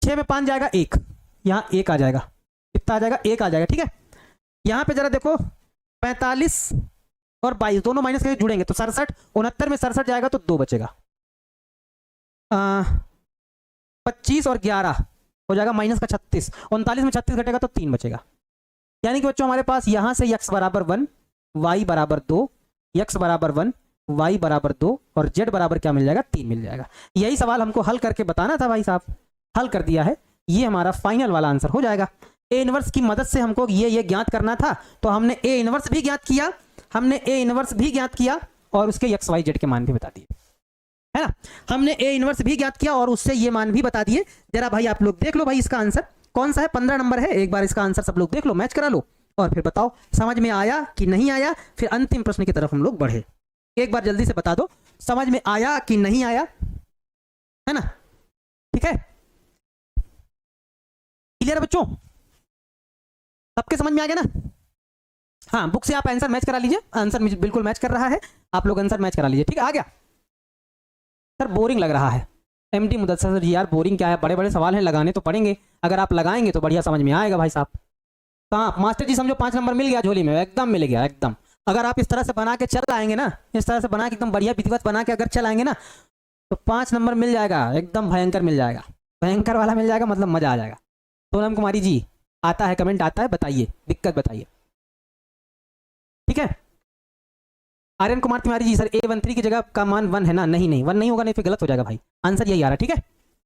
A: 6 में 5 जाएगा 1, यहाँ 1 आ जाएगा। कितना आ जाएगा, 1 आ जाएगा। ठीक है, यहाँ पे जरा देखो 45 और 22 दोनों माइनस करके जुड़ेंगे तो 67, 69 में 67 जाएगा तो 2 बचेगा। 25 और 11 हो जाएगा माइनस का 36, 39 में 36 घटेगा तो 3 बचेगा। यानी कि बच्चों हमारे पास यहाँ से x बराबर 1 y बराबर 2, x बराबर 1 y बराबर 2 और z बराबर क्या मिल जाएगा, 3 मिल जाएगा। यही सवाल हमको हल करके बताना था भाई साहब, हल कर दिया है। ये हमारा फाइनल वाला आंसर हो जाएगा। ए इनवर्स की मदद से हमको ये ज्ञात करना था, तो हमने ए इनवर्स भी ज्ञात किया, और उसके एक्स वाई जेड के मान भी बता दिए, है ना। हमने ए इनवर्स भी ज्ञात किया और उससे ये मान भी बता दिए। जरा भाई आप लोग देख लो भाई इसका आंसर कौन सा है, 15 नंबर है। एक बार इसका आंसर सब लोग देख लो, मैच करा लो और फिर बताओ समझ में आया कि नहीं आया। फिर अंतिम प्रश्न की तरफ हम लोग बढ़े। एक बार जल्दी से बता दो समझ में आया कि नहीं आया, है ना। ठीक है, क्लियर है बच्चों, सबके समझ में आ गया ना। हाँ, बुक से आप आंसर मैच करा लीजिए, आंसर बिल्कुल मैच कर रहा है, आप लोग आंसर मैच करा लीजिए। ठीक है, आ गया। सर बोरिंग लग रहा है, एमडी मुदस्सर जी यार बोरिंग क्या है, बड़े बड़े सवाल हैं, लगाने तो पड़ेंगे। अगर आप लगाएंगे तो बढ़िया समझ में आएगा भाई साहब। कहाँ मास्टर जी, समझो 5 नंबर मिल गया झोली में, एकदम मिल गया एकदम। अगर आप इस तरह से बना के चल आएंगे ना, इस तरह से बना के एकदम बढ़िया विधिवत बना के अगर चल आएंगे ना, तो 5 नंबर मिल जाएगा, एकदम भयंकर मिल जाएगा, भयंकर वाला मिल जाएगा, मतलब मजा आ जाएगा। सोनम कुमारी जी आता है, कमेंट आता है, बताइए दिक्कत बताइए। ठीक है, आर्यन कुमार तिवारी जी, सर A13 की जगह का मान 1 है ना, नहीं नहीं 1 नहीं होगा, नहीं फिर गलत हो जाएगा भाई, आंसर यही आ रहा है। ठीक है,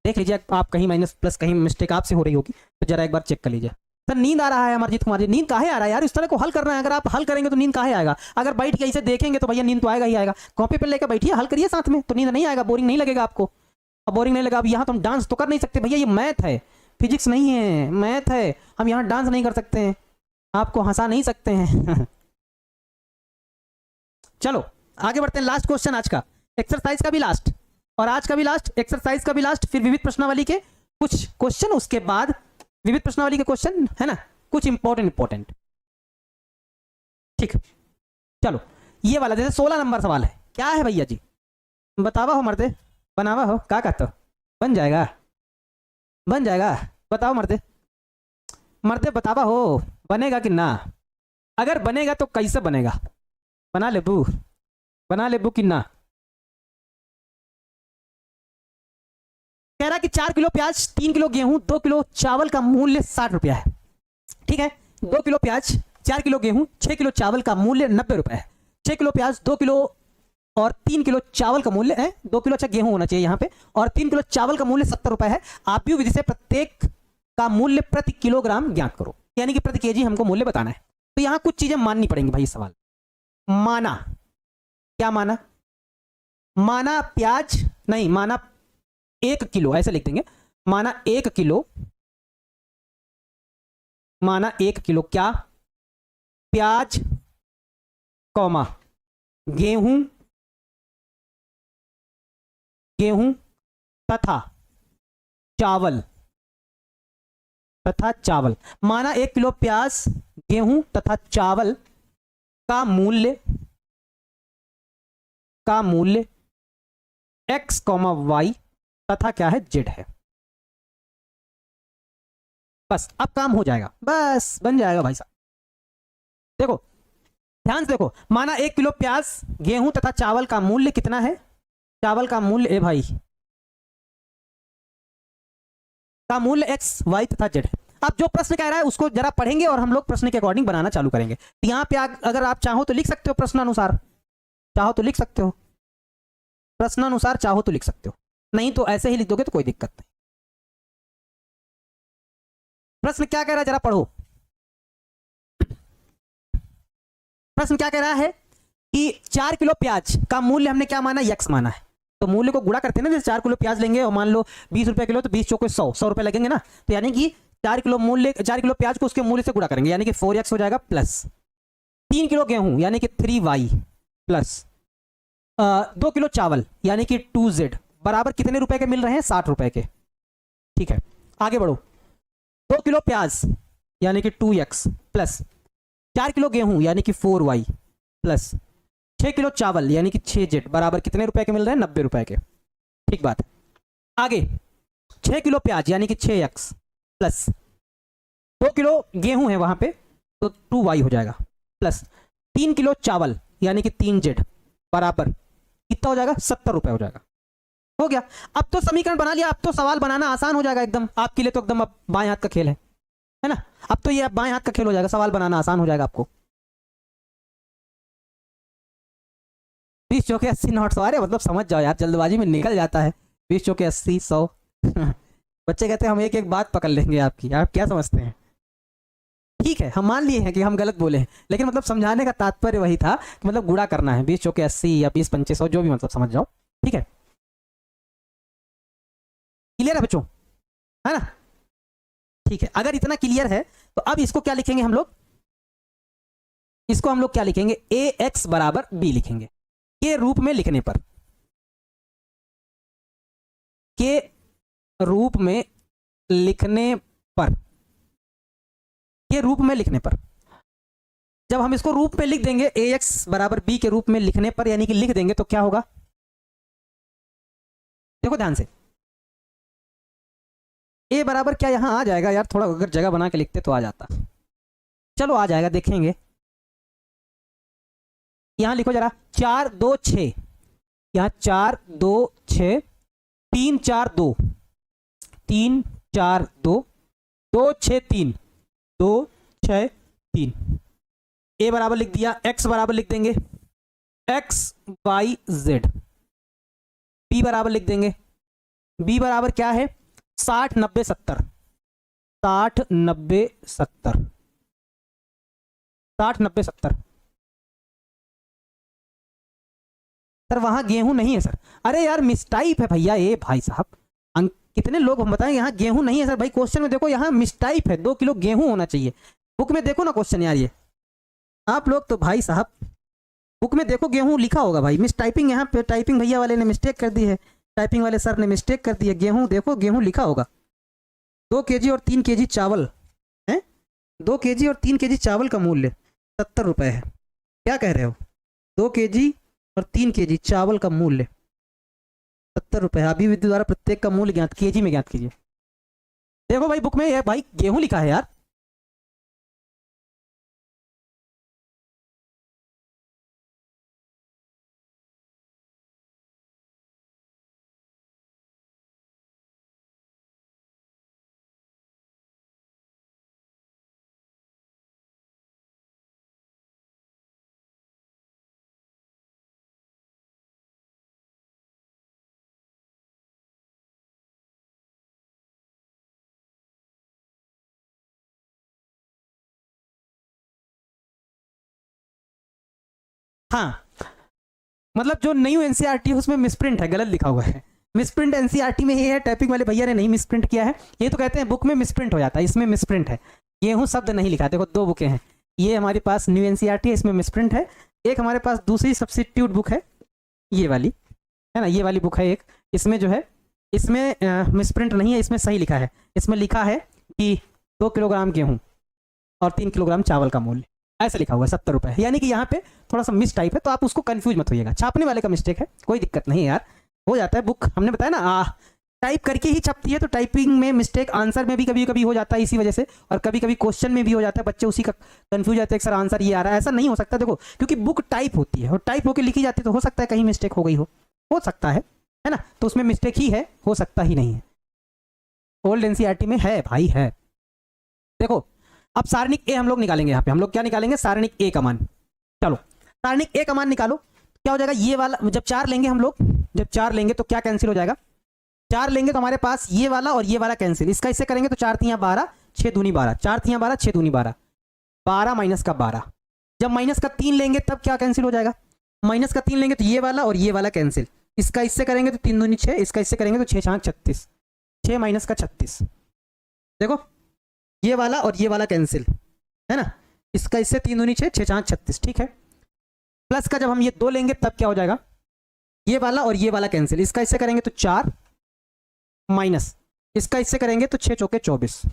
A: देख लीजिए आप कहीं माइनस प्लस कहीं मिस्टेक आपसे हो रही होगी तो जरा एक बार चेक कर लीजिए। सर नींद आ रहा है अमरजीत कुमार जी, नींद काहे आ रहा है यार, इस तरह को हल करना है, अगर आप हल करेंगे तो नींद काहे आएगा। अगर बैठ के इसे देखेंगे तो भैया नींद तो आएगा ही आएगा। कॉपी पर लेकर बैठिए, हल करिए साथ में, तो नींद नहीं आएगा, बोरिंग नहीं लगेगा आपको। अब बोरिंग नहीं लगा, अब यहाँ तो हम डांस तो कर नहीं सकते भैया, ये मैथ है, फिजिक्स नहीं है, मैथ है, हम यहाँ डांस नहीं कर सकते हैं, आपको हंसा नहीं सकते हैं। चलो आगे बढ़ते हैं, लास्ट क्वेश्चन आज का, एक्सरसाइज का भी लास्ट और आज का भी लास्ट, एक्सरसाइज का भी लास्ट, फिर विविध प्रश्नावली के कुछ क्वेश्चन, उसके बाद विविध प्रश्नावली के क्वेश्चन, है ना, कुछ इंपॉर्टेंट। ठीक, चलो ये वाला जैसे 16 नंबर सवाल है, क्या है भैया जी, बतावा हो मर्दे, बनावा हो, क्या कहते हो, बन जाएगा, बन जाएगा, बताओ मर्दे, मर्दे बतावा हो, बनेगा कि ना, अगर बनेगा तो कैसे बनेगा, बना ले बू, बना ले बू कि ना। कह रहा कि 4 किलो प्याज, 3 किलो गेहूं, 2 किलो चावल का मूल्य 60 रुपया है। ठीक है, 2 किलो प्याज, 4 किलो गेहूं, 6 किलो चावल का मूल्य 90 रुपए है। 6 किलो प्याज, 2 किलो और 3 किलो चावल का मूल्य है, 2 किलो अच्छा गेहूं होना चाहिए यहाँ पे, और 3 किलो चावल का मूल्य 70 रुपए है। आप भी विधि से प्रत्येक का मूल्य प्रति किलोग्राम ज्ञात करो, यानी कि प्रति केजी हमको मूल्य बताना है। तो यहाँ कुछ चीजें माननी पड़ेंगी भाई सवाल, माना, क्या माना, माना प्याज, नहीं माना 1 किलो, ऐसे लिख देंगे, माना 1 किलो, माना 1 किलो क्या, प्याज, कौमा, गेहूं, गेहूं तथा चावल, तथा चावल, माना 1 किलो प्याज, गेहूं तथा चावल का मूल्य, का मूल्य x, y तथा क्या है, z है। बस अब काम हो जाएगा, बस बन जाएगा भाई साहब। देखो ध्यान से देखो, माना 1 किलो प्याज, गेहूं तथा चावल का मूल्य कितना है, चावल का मूल्य, ए भाई, का मूल्य एक्स वाई तथा जेड है। अब जो प्रश्न कह रहा है उसको जरा पढ़ेंगे और हम लोग प्रश्न के अकॉर्डिंग बनाना चालू करेंगे। तो यहाँ पे अगर आप चाहो तो लिख सकते हो प्रश्नानुसार, चाहो तो लिख सकते हो प्रश्नानुसार, चाहो तो लिख सकते हो, नहीं तो ऐसे ही लिख दोगे तो कोई दिक्कत नहीं। प्रश्न क्या कह रहा है जरा पढ़ो। प्रश्न क्या कह रहा है कि 4 किलो प्याज का मूल्य हमने क्या माना, यक्स माना है, तो मूल्य को गुणा करते हैं ना, जैसे 4 किलो प्याज लेंगे और मान लो 20 रुपए किलो, तो 20 चौके 100 रुपए लगेंगे ना, तो यानी कि 4 किलो मूल्य, 4 किलो प्याज को उसके मूल्य से गुणा करेंगे, यानी कि 4x हो जाएगा, प्लस 3 किलो गेहूं यानी कि 3y, प्लस 2 किलो चावल यानी कि 2z बराबर कितने रुपए के मिल रहे हैं, 60 रुपए के। ठीक है आगे बढ़ो, 2 किलो प्याज यानी कि 2x, प्लस 4 किलो गेहूं यानी कि 4y, प्लस 6 किलो चावल यानी कि 6z बराबर कितने रुपए के मिल रहे हैं, 90 रुपए के। ठीक बात है। आगे 6 किलो प्याज यानी कि 6x, प्लस 2 किलो गेहूं है वहां पे, तो 2y हो जाएगा, प्लस 3 किलो चावल यानी कि 3z बराबर कितना हो जाएगा, 70 रुपए हो जाएगा। हो गया। अब तो समीकरण बना लिया, अब तो सवाल बनाना आसान हो जाएगा एकदम आपके लिए, तो एकदम अब बाएं हाथ का खेल है ना, अब तो ये बाएं हाथ का खेल हो जाएगा, सवाल बनाना आसान हो जाएगा आपको। 20 चौके 80 नॉट 100, अरे मतलब समझ जाओ यार, जल्दबाजी में निकल जाता है। 20 चौके 80 100 बच्चे कहते हैं हम एक एक बात पकड़ लेंगे आपकी, आप क्या समझते हैं। ठीक है हम मान लिए हैं कि हम गलत बोले हैं, लेकिन मतलब समझाने का तात्पर्य वही था कि मतलब गुणा करना है, 20 चौके 80 या 20 पंचे 100, जो भी मतलब समझ जाओ। ठीक है क्लियर है बच्चों, है ना। ठीक है अगर इतना क्लियर है तो अब इसको क्या लिखेंगे हम लोग, इसको हम लोग क्या लिखेंगे, ए एक्स बराबर बी लिखेंगे, के रूप में लिखने पर, के रूप में लिखने पर, के रूप में लिखने पर, जब हम इसको रूप में लिख देंगे ए एक्स बराबर बी के रूप में लिखने पर, यानी कि लिख देंगे तो क्या होगा, देखो ध्यान से, ए बराबर क्या यहां आ जाएगा यार, थोड़ा अगर जगह बना के लिखते तो आ जाता, चलो आ जाएगा देखेंगे। यहां लिखो जरा, 4 2 6, यहां 4 2 6, 3 4 2, 3 4 2, 2 6 3, 2 6 3, ए बराबर लिख दिया, एक्स बराबर लिख देंगे एक्स वाई जेड, बी बराबर लिख देंगे, बी बराबर क्या है, 60 90 70, 60 90 70, 60 90 70। सर वहां गेहूं नहीं है सर, अरे यार मिसटाइप है भैया, ये भाई साहब अंक कितने लोग हम बताएं, यहाँ गेहूं नहीं है सर भाई, क्वेश्चन में देखो यहाँ मिसटाइप है, 2 किलो गेहूं होना चाहिए, बुक में देखो ना क्वेश्चन यार, ये आप लोग तो भाई साहब बुक में देखो गेहूं लिखा होगा भाई, मिस टाइपिंग यहाँ पे टाइपिंग भैया वाले ने मिस्टेक कर दी है, टाइपिंग वाले सर ने मिस्टेक कर दी है, गेहूं देखो गेहूं लिखा होगा, 2 kg और 3 kg चावल है, 2 kg और 3 kg चावल का मूल्य 70 रुपए है, क्या कह रहे हो, 2 kg और 3 kg चावल का मूल्य 70 रुपए है, अभी विद्युत द्वारा प्रत्येक का मूल्य ज्ञात केजी में ज्ञात कीजिए। देखो भाई बुक में ये भाई गेहूं लिखा है यार, हाँ, मतलब जो न्यू एनसीईआरटी है उसमें मिसप्रिंट है, गलत लिखा हुआ है। मिसप्रिंट एनसीईआरटी में ये है, टाइपिंग वाले भैया ने नहीं मिसप्रिंट किया है। ये तो कहते हैं बुक में मिसप्रिंट हो जाता है, इसमें मिसप्रिंट है। गेहूं शब्द नहीं लिखा। देखो 2 बुकें हैं, ये हमारे पास न्यू एनसीईआरटी है, इसमें मिसप्रिंट है। एक हमारे पास दूसरी सब्स्टिट्यूट बुक है, ये वाली है ना, ये वाली बुक है एक, इसमें जो है इसमें मिसप्रिंट नहीं है, इसमें सही लिखा है। इसमें लिखा है कि 2 किलोग्राम गेहूँ और 3 किलोग्राम चावल का मूल्य, ऐसा लिखा हुआ है 70 रुपये। यानी कि यहाँ पे थोड़ा सा मिस टाइप है, तो आप उसको कंफ्यूज मत होइएगा। छापने वाले का मिस्टेक है, कोई दिक्कत नहीं है यार, हो जाता है। बुक हमने बताया ना टाइप करके ही छपती है, तो टाइपिंग में मिस्टेक आंसर में भी कभी कभी हो जाता है इसी वजह से, और कभी कभी क्वेश्चन में भी हो जाता है। बच्चे उसी का कंफ्यूज जाते हैं, सर आंसर ये आ रहा है, ऐसा नहीं हो सकता। देखो क्योंकि बुक टाइप होती है और टाइप होकर लिखी जाती है, तो हो सकता है कहीं मिस्टेक हो गई हो सकता है ना, तो उसमें मिस्टेक ही है, हो सकता ही नहीं है। ओल्ड एनसीईआरटी में है भाई, है। देखो अब सारणिक ए हम लोग निकालेंगे। यहाँ पे हम लोग क्या निकालेंगे? सारणिक ए का मान। चलो सारणिक ए का मान निकालो। क्या हो जाएगा? ये वाला जब 4 लेंगे हम लोग, जब 4 लेंगे तो क्या कैंसिल हो जाएगा? 4 लेंगे तो हमारे पास ये वाला और ये वाला कैंसिल। इसका इससे करेंगे तो 4 तियां 12, 6 दूनी 12, 4 तियां 12, 6 दूनी 12, 12 माइनस का 12। जब माइनस का 3 लेंगे तब क्या कैंसिल हो जाएगा? माइनस का 3 लेंगे तो ये वाला और ये वाला कैंसिल। इसका इससे करेंगे तो 3 दूनी 6, इसका इससे करेंगे तो 6 छाक 36, 6 माइनस का 36। देखो ये वाला और ये वाला कैंसिल है ना, इसका इससे 3 दूनी 6, 6 छाक 36, ठीक है। प्लस का जब हम ये 2 लेंगे तब क्या हो जाएगा? ये वाला और ये वाला कैंसिल। इसका इससे करेंगे तो 4 माइनस इसका इससे करेंगे तो 6 चौके 24,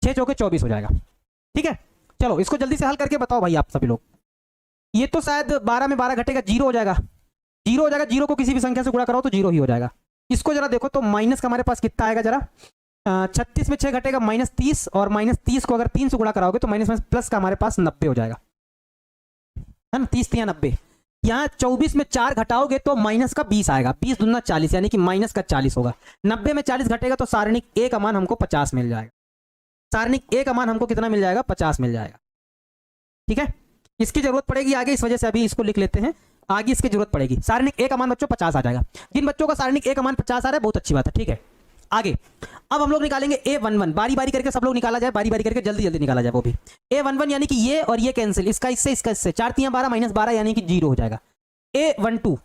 A: 6 चौके 24 हो जाएगा, ठीक है। चलो इसको जल्दी से हल करके बताओ भाई आप सभी लोग। ये तो शायद 12 में 12 घटेगा, 0 हो जाएगा, 0 हो जाएगा। 0 को किसी भी संख्या से गुणा करो तो 0 ही हो जाएगा। इसको जरा देखो तो माइनस का हमारे पास कितना आएगा जरा, 36 में 6 घटेगा -30, और -30 को अगर 3 से गुणा कराओगे तो माइनस प्लस का हमारे पास 90 हो जाएगा, है ना। 30 या 90। यहाँ 24 में 4 घटाओगे तो माइनस का 20 आएगा, 20 दूना 40, यानी कि माइनस का 40 होगा। 90 में 40 घटेगा तो सारणिक ए का मान हमको 50 मिल जाएगा। सारणिक ए का मान हमको कितना मिल जाएगा? 50 मिल जाएगा, ठीक है। इसकी जरूरत पड़ेगी आगे, इस वजह से अभी इसको लिख लेते हैं, आगे इसकी जरूरत पड़ेगी। सारणिक ए का मान बच्चों 50 आ जाएगा। जिन बच्चों का सारणिक ए का मान 50 आ रहा है बहुत अच्छी बात है, ठीक है। आगे अब हम लोग निकालेंगे A11, बारी बारी करके सब लोग निकाला जाए, बारी बारी करके जल्दी जल्दी निकाला जाए वो भी। A11 यानी कि ये और ये कैंसिल, इसका इससे 4 तियां 12 माइनस 12 यानी कि 0 हो जाएगा। A12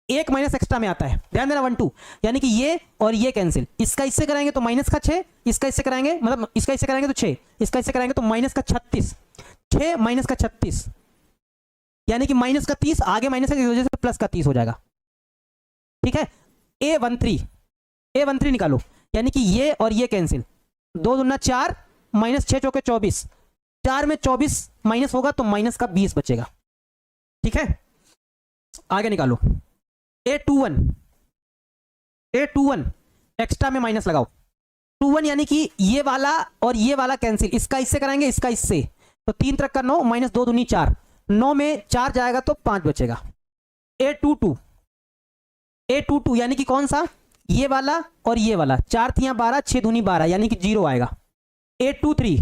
A: एक माइनस एक्स्ट्रा में आता है, ध्यान देना, 12 यानी कि ये और ये कैंसिल। इसका इससे कराएंगे तो माइनस का 6, इसका इससे कराएंगे मतलब इसका इससे कराएंगे तो 6, इसका इससे कराएंगे तो माइनस का 36, 6 माइनस का 36 यानी कि माइनस का 30, आगे माइनस है इस वजह से प्लस का 30 हो जाएगा, ठीक है। A13 निकालो, यानी कि ये और ये कैंसिल, 2 दूना 4 माइनस 6 चौके 24, 4 में 24 माइनस होगा तो माइनस का 20 बचेगा, ठीक है। आगे निकालो A21 एक्स्ट्रा में माइनस लगाओ, 21 यानी कि ये वाला और ये वाला कैंसिल, इसका इससे कराएंगे, इसका इससे, तो 3 तक का 9 माइनस 2 दूनी 4, 9 में 4 जाएगा तो 5 बचेगा। A22 यानी कि कौन सा? ये वाला और ये वाला, 4 तियां 12, 6 दूनी 12 यानी कि 0 आएगा। A23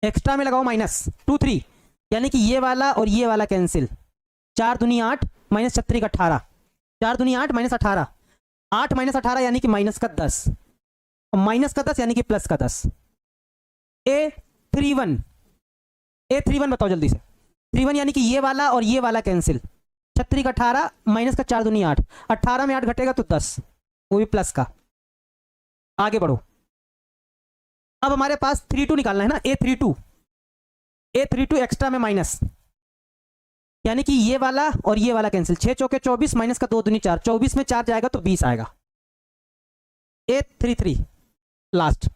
A: एक्स्ट्रा में लगाओ माइनस 23 यानी कि ये वाला और ये वाला कैंसिल, 4 दूनी 8 माइनस 36 18, 4 दूनी 8 माइनस 18, 8 माइनस 18 यानी कि माइनस का 10, माइनस का 10 यानी कि प्लस का 10। A31 बताओ जल्दी से। 31 यानी कि ये वाला और ये वाला कैंसिल, 36 18 माइनस का 4 दूनी 8, 18 में 8 घटेगा तो 10, वो भी प्लस का। आगे बढ़ो, अब हमारे पास 32 निकालना है ना। A32 एक्स्ट्रा में माइनस, यानी कि ये वाला और ये वाला कैंसिल, 6 चौके 24 माइनस का 2 दूनी 4, 24 में 4 जाएगा तो 20 आएगा। A33 लास्ट,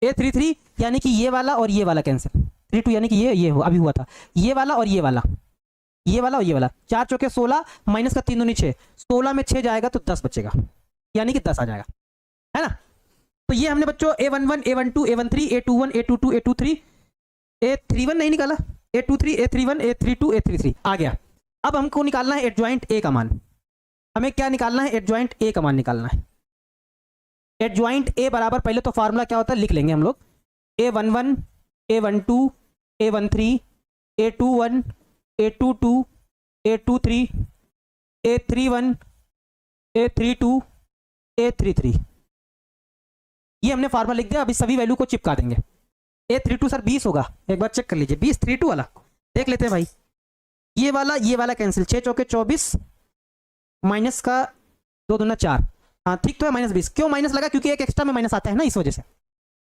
A: A33 यानी कि ये वाला और ये वाला कैंसिल, 32 यानी कि ये अभी हुआ था, ये वाला और ये वाला, ये वाला और ये वाला, 4 चौके 16 माइनस का 3 दूनी 6, 16 में 6 जाएगा तो 10 बचेगा, यानी कि 10 आ जाएगा, है ना। तो ये हमने बच्चों A11 A12 A13 A21 A22 A23 A31 नहीं निकाला, A23 A31 A32 A33 आ गया। अब हमको निकालना है एडजॉइंट ए का मान। हमें क्या निकालना है? एडजॉइंट ए का मान निकालना है। एडजॉइंट ए बराबर, पहले तो फार्मूला क्या होता है लिख लेंगे हम लोग, A11 A12 A13 A21 A22 A23 A31 A32 A33, ये हमने फार्मूला लिख दिया। अभी सभी वैल्यू को चिपका देंगे। A32 सर 20 होगा, एक बार चेक कर लीजिए, 20 32 वाला देख लेते हैं भाई। ये वाला कैंसिल, 6 चौके 24 माइनस का 2 दूना 4, हाँ ठीक तो है, -20। क्यों माइनस लगा? क्योंकि एक एक्स्ट्रा में माइनस आता है ना, इस वजह से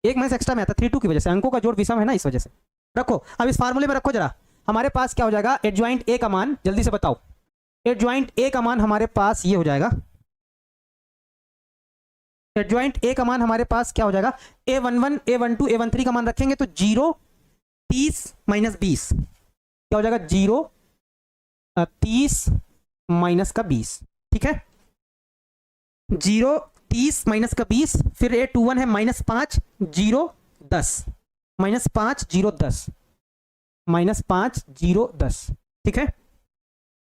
A: एक माइनस एक्स्ट्रा में आता है 3 2 की वजह से, अंकों का जोड़ विषम है ना, इस वजह से। रखो, अब इस फार्मूले में रखो जरा, हमारे पास क्या हो जाएगा, एडजॉइंट ए का मान जल्दी से बताओ। एडजॉइंट ए का मान हमारे पास ये हो जाएगा, एडजॉइंट ए का मान हमारे पास क्या हो जाएगा, A11 A12 A13 का मान रखेंगे तो 0 30 -20 क्या हो जाएगा, 0 30 माइनस का 20, ठीक है, 0 30 माइनस का 20, फिर A21 है -5 0 10 -5 0 10 -5 0 10, ठीक है,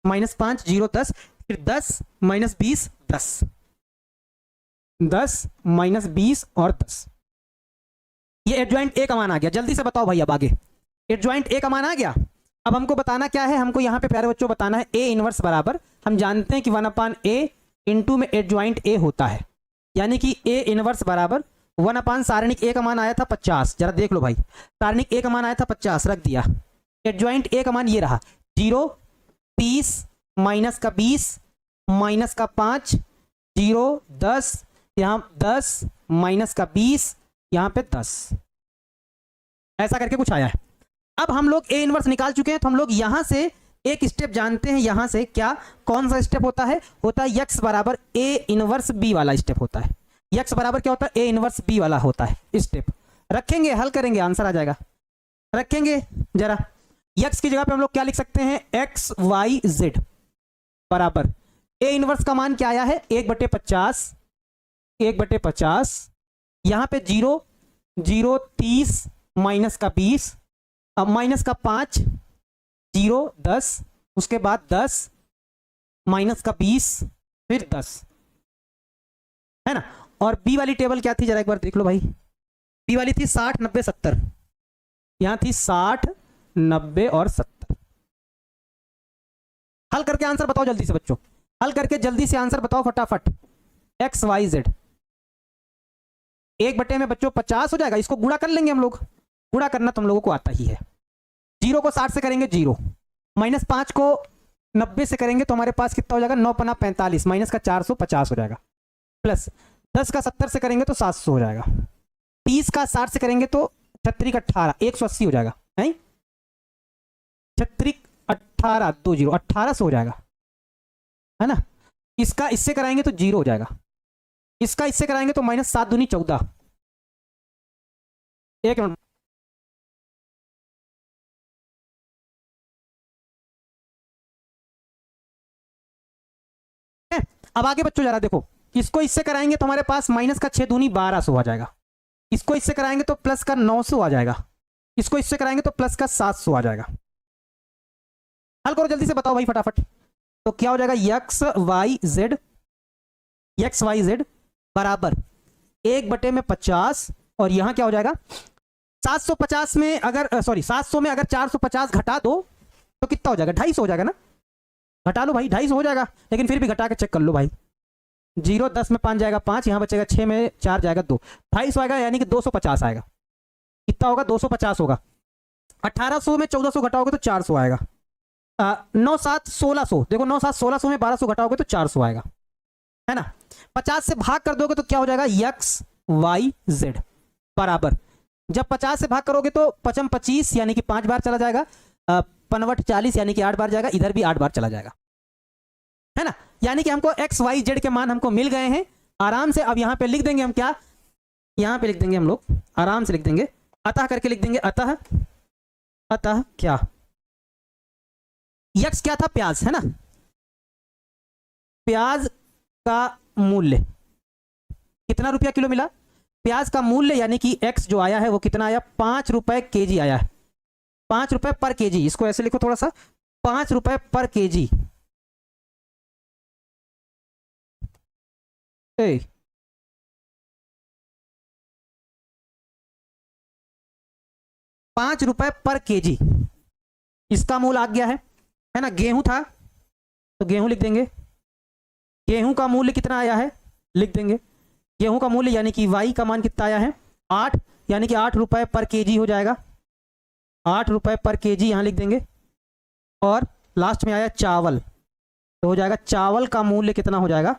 A: -5 0 10, फिर 10 -20 10 10 -20 और 10, ये एडजॉइंट ए का मान आ गया। जल्दी से बताओ भाई, अब आगे एडजॉइंट ए का मान आ गया। अब हमको बताना क्या है, हमको यहाँ पे प्यारे बच्चों बताना है ए इनवर्स बराबर, हम जानते हैं कि 1/a इंटू में एडजॉइंट ए होता है, यानी कि ए इनवर्स बराबर 1/ सारणिक ए का मान आया था 50, जरा देख लो भाई, सारणिक ए का मान आया था 50, रख दिया, एडजॉइंट ए का मान ये रहा 0 30 माइनस का 20 माइनस का 5 0 10, यहाँ 10 माइनस का 20 यहाँ पे 10, ऐसा करके कुछ आया है। अब हम लोग ए इनवर्स निकाल चुके हैं, तो हम लोग यहां से एक स्टेप जानते हैं, यहां से क्या, कौन सा स्टेप होता है x बराबर ए इनवर्स बी वाला स्टेप होता है। x बराबर क्या होता है, ए इनवर्स बी वाला होता है स्टेप। रखेंगे, हल करेंगे, आंसर आ जाएगा। रखेंगे जरा, x की जगह पे हम लोग क्या लिख सकते हैं, एक्स वाई जेड बराबर ए इनवर्स का मान क्या आया है, 1/50 1/50, यहां पे 0 0 30 माइनस का 20 अब माइनस का 5 0 10, उसके बाद 10 माइनस का 20 फिर 10, है ना। और बी वाली टेबल क्या थी, जरा एक बार देख लो भाई, बी वाली थी 60 90 70, यहां थी 60 90 और 70। हल करके आंसर बताओ जल्दी से बच्चों, हल करके जल्दी से आंसर बताओ फटाफट। एक्स वाई जेड 1/, में बच्चों 50 हो जाएगा, इसको गुणा कर लेंगे हम लोग, गुणा करना तुम लोगों को आता ही है। 0 को 60 से करेंगे 0, -5 को 90 से करेंगे तो हमारे पास कितना हो जाएगा, 9 पन्ना 45 माइनस का 450 हो जाएगा, प्लस 10 का 70 से करेंगे तो 700 हो जाएगा, 30 का 60 से करेंगे तो 36 का 18 180 हो जाएगा, है 36 18 20 1800 हो जाएगा, है ना। इसका इससे कराएंगे तो 0 हो जाएगा, इसका इससे कराएंगे तो -7 दूनी 14, एक मिनट, अब आगे बच्चों जरा देखो, इसको इससे कराएंगे तो हमारे पास माइनस का 6 दूनी 1200 आ जाएगा, इसको इससे कराएंगे तो प्लस का 900 आ जाएगा, इसको इससे कराएंगे तो प्लस का 700 आ जाएगा। हल करो जल्दी से बताओ भाई फटाफट, तो क्या हो जाएगा, एक्स वाई जेड बराबर 1/50, और यहां क्या हो जाएगा, 750 में अगर 700 में अगर 450 घटा दो तो कितना हो जाएगा, 250 हो जाएगा ना, घटा लो भाई, 250 हो जाएगा, लेकिन फिर भी घटा के चेक कर लो भाई, 0 10 में 5 जाएगा 5, यहाँ बचेगा 6 में 4 जाएगा 2, 250 आएगा, यानी कि 250 आएगा, कितना होगा 250 होगा, 1800 में 1400 घटाओगे तो 400 आएगा, 9 7 1600, देखो 9 7 1600 में 1200 घटाओगे तो 400 आएगा, है ना। 50 से भाग कर दोगे तो क्या हो जाएगा, एक्स वाई जेड बराबर, जब 50 से भाग करोगे तो 55 25 यानी कि 5 बार चला जाएगा, 55 40 यानी कि 8 बार जाएगा, इधर भी 8 बार चला जाएगा, है ना। यानी कि हमको एक्स वाई जेड के मान हमको मिल गए हैं आराम से। अब यहां पे लिख देंगे हम, क्या यहां पे लिख देंगे हम लोग, आराम से लिख देंगे, अतः करके लिख देंगे, अतः क्या, यक्स क्या था, प्याज, है ना, प्याज का मूल्य कितना रुपया किलो मिला, प्याज का मूल्य यानी कि एक्स जो आया है वो कितना आया, 5 रुपए केजी आया है, 5 रुपए पर केजी, इसको ऐसे लिखो थोड़ा सा, 5 रुपए पर केजी, 5 रुपए पर केजी इसका मूल आ गया है ना। गेहूं था तो गेहूं लिख देंगे, गेहूं का मूल्य कितना आया है लिख देंगे, गेहूं का मूल्य यानी कि वाई का मान कितना आया है 8, यानी कि 8 रुपए पर केजी हो जाएगा, 8 रुपए पर केजी यहां लिख देंगे। और लास्ट में आया चावल, तो हो जाएगा चावल का मूल्य कितना हो जाएगा,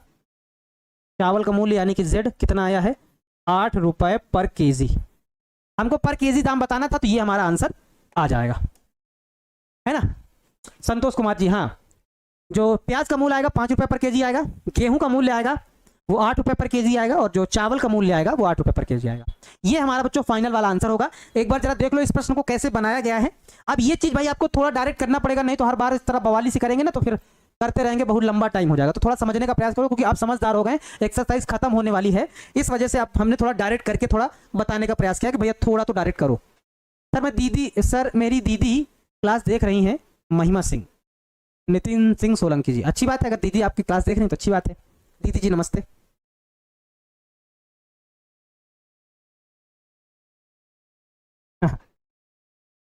A: चावल का मूल्य यानी कि Z कितना आया है 8 रुपए पर केजी। हमको पर केजी दाम बताना था, तो ये हमारा आंसर आ जाएगा, है ना संतोष कुमार जी। हाँ, जो प्याज का मूल्य आएगा 5 रुपए पर केजी आएगा, गेहूं का मूल्य आएगा वो 8 रुपए पर केजी आएगा, और जो चावल का मूल्य आएगा वो 8 रुपए पर केजी आएगा। ये हमारा बच्चों फाइनल वाला आंसर होगा। एक बार जरा देख लो इस प्रश्न को कैसे बनाया गया है। अब ये चीज भाई आपको थोड़ा डायरेक्ट करना पड़ेगा, नहीं तो हर बार इस तरह बवाली से करेंगे ना तो फिर करते रहेंगे, बहुत लंबा टाइम हो जाएगा। तो थोड़ा समझने का प्रयास करो, क्योंकि आप समझदार हो गए, एक्सरसाइज खत्म होने वाली है, इस वजह से आप हमने थोड़ा डायरेक्ट करके थोड़ा बताने का प्रयास किया कि भैया थोड़ा तो डायरेक्ट करो। सर मेरी दीदी क्लास देख रही हैं, महिमा सिंह, नितिन सिंह सोलंकी जी। अच्छी बात है, अगर दीदी आपकी क्लास देख रही हैं तो अच्छी बात है। दीदी जी नमस्ते।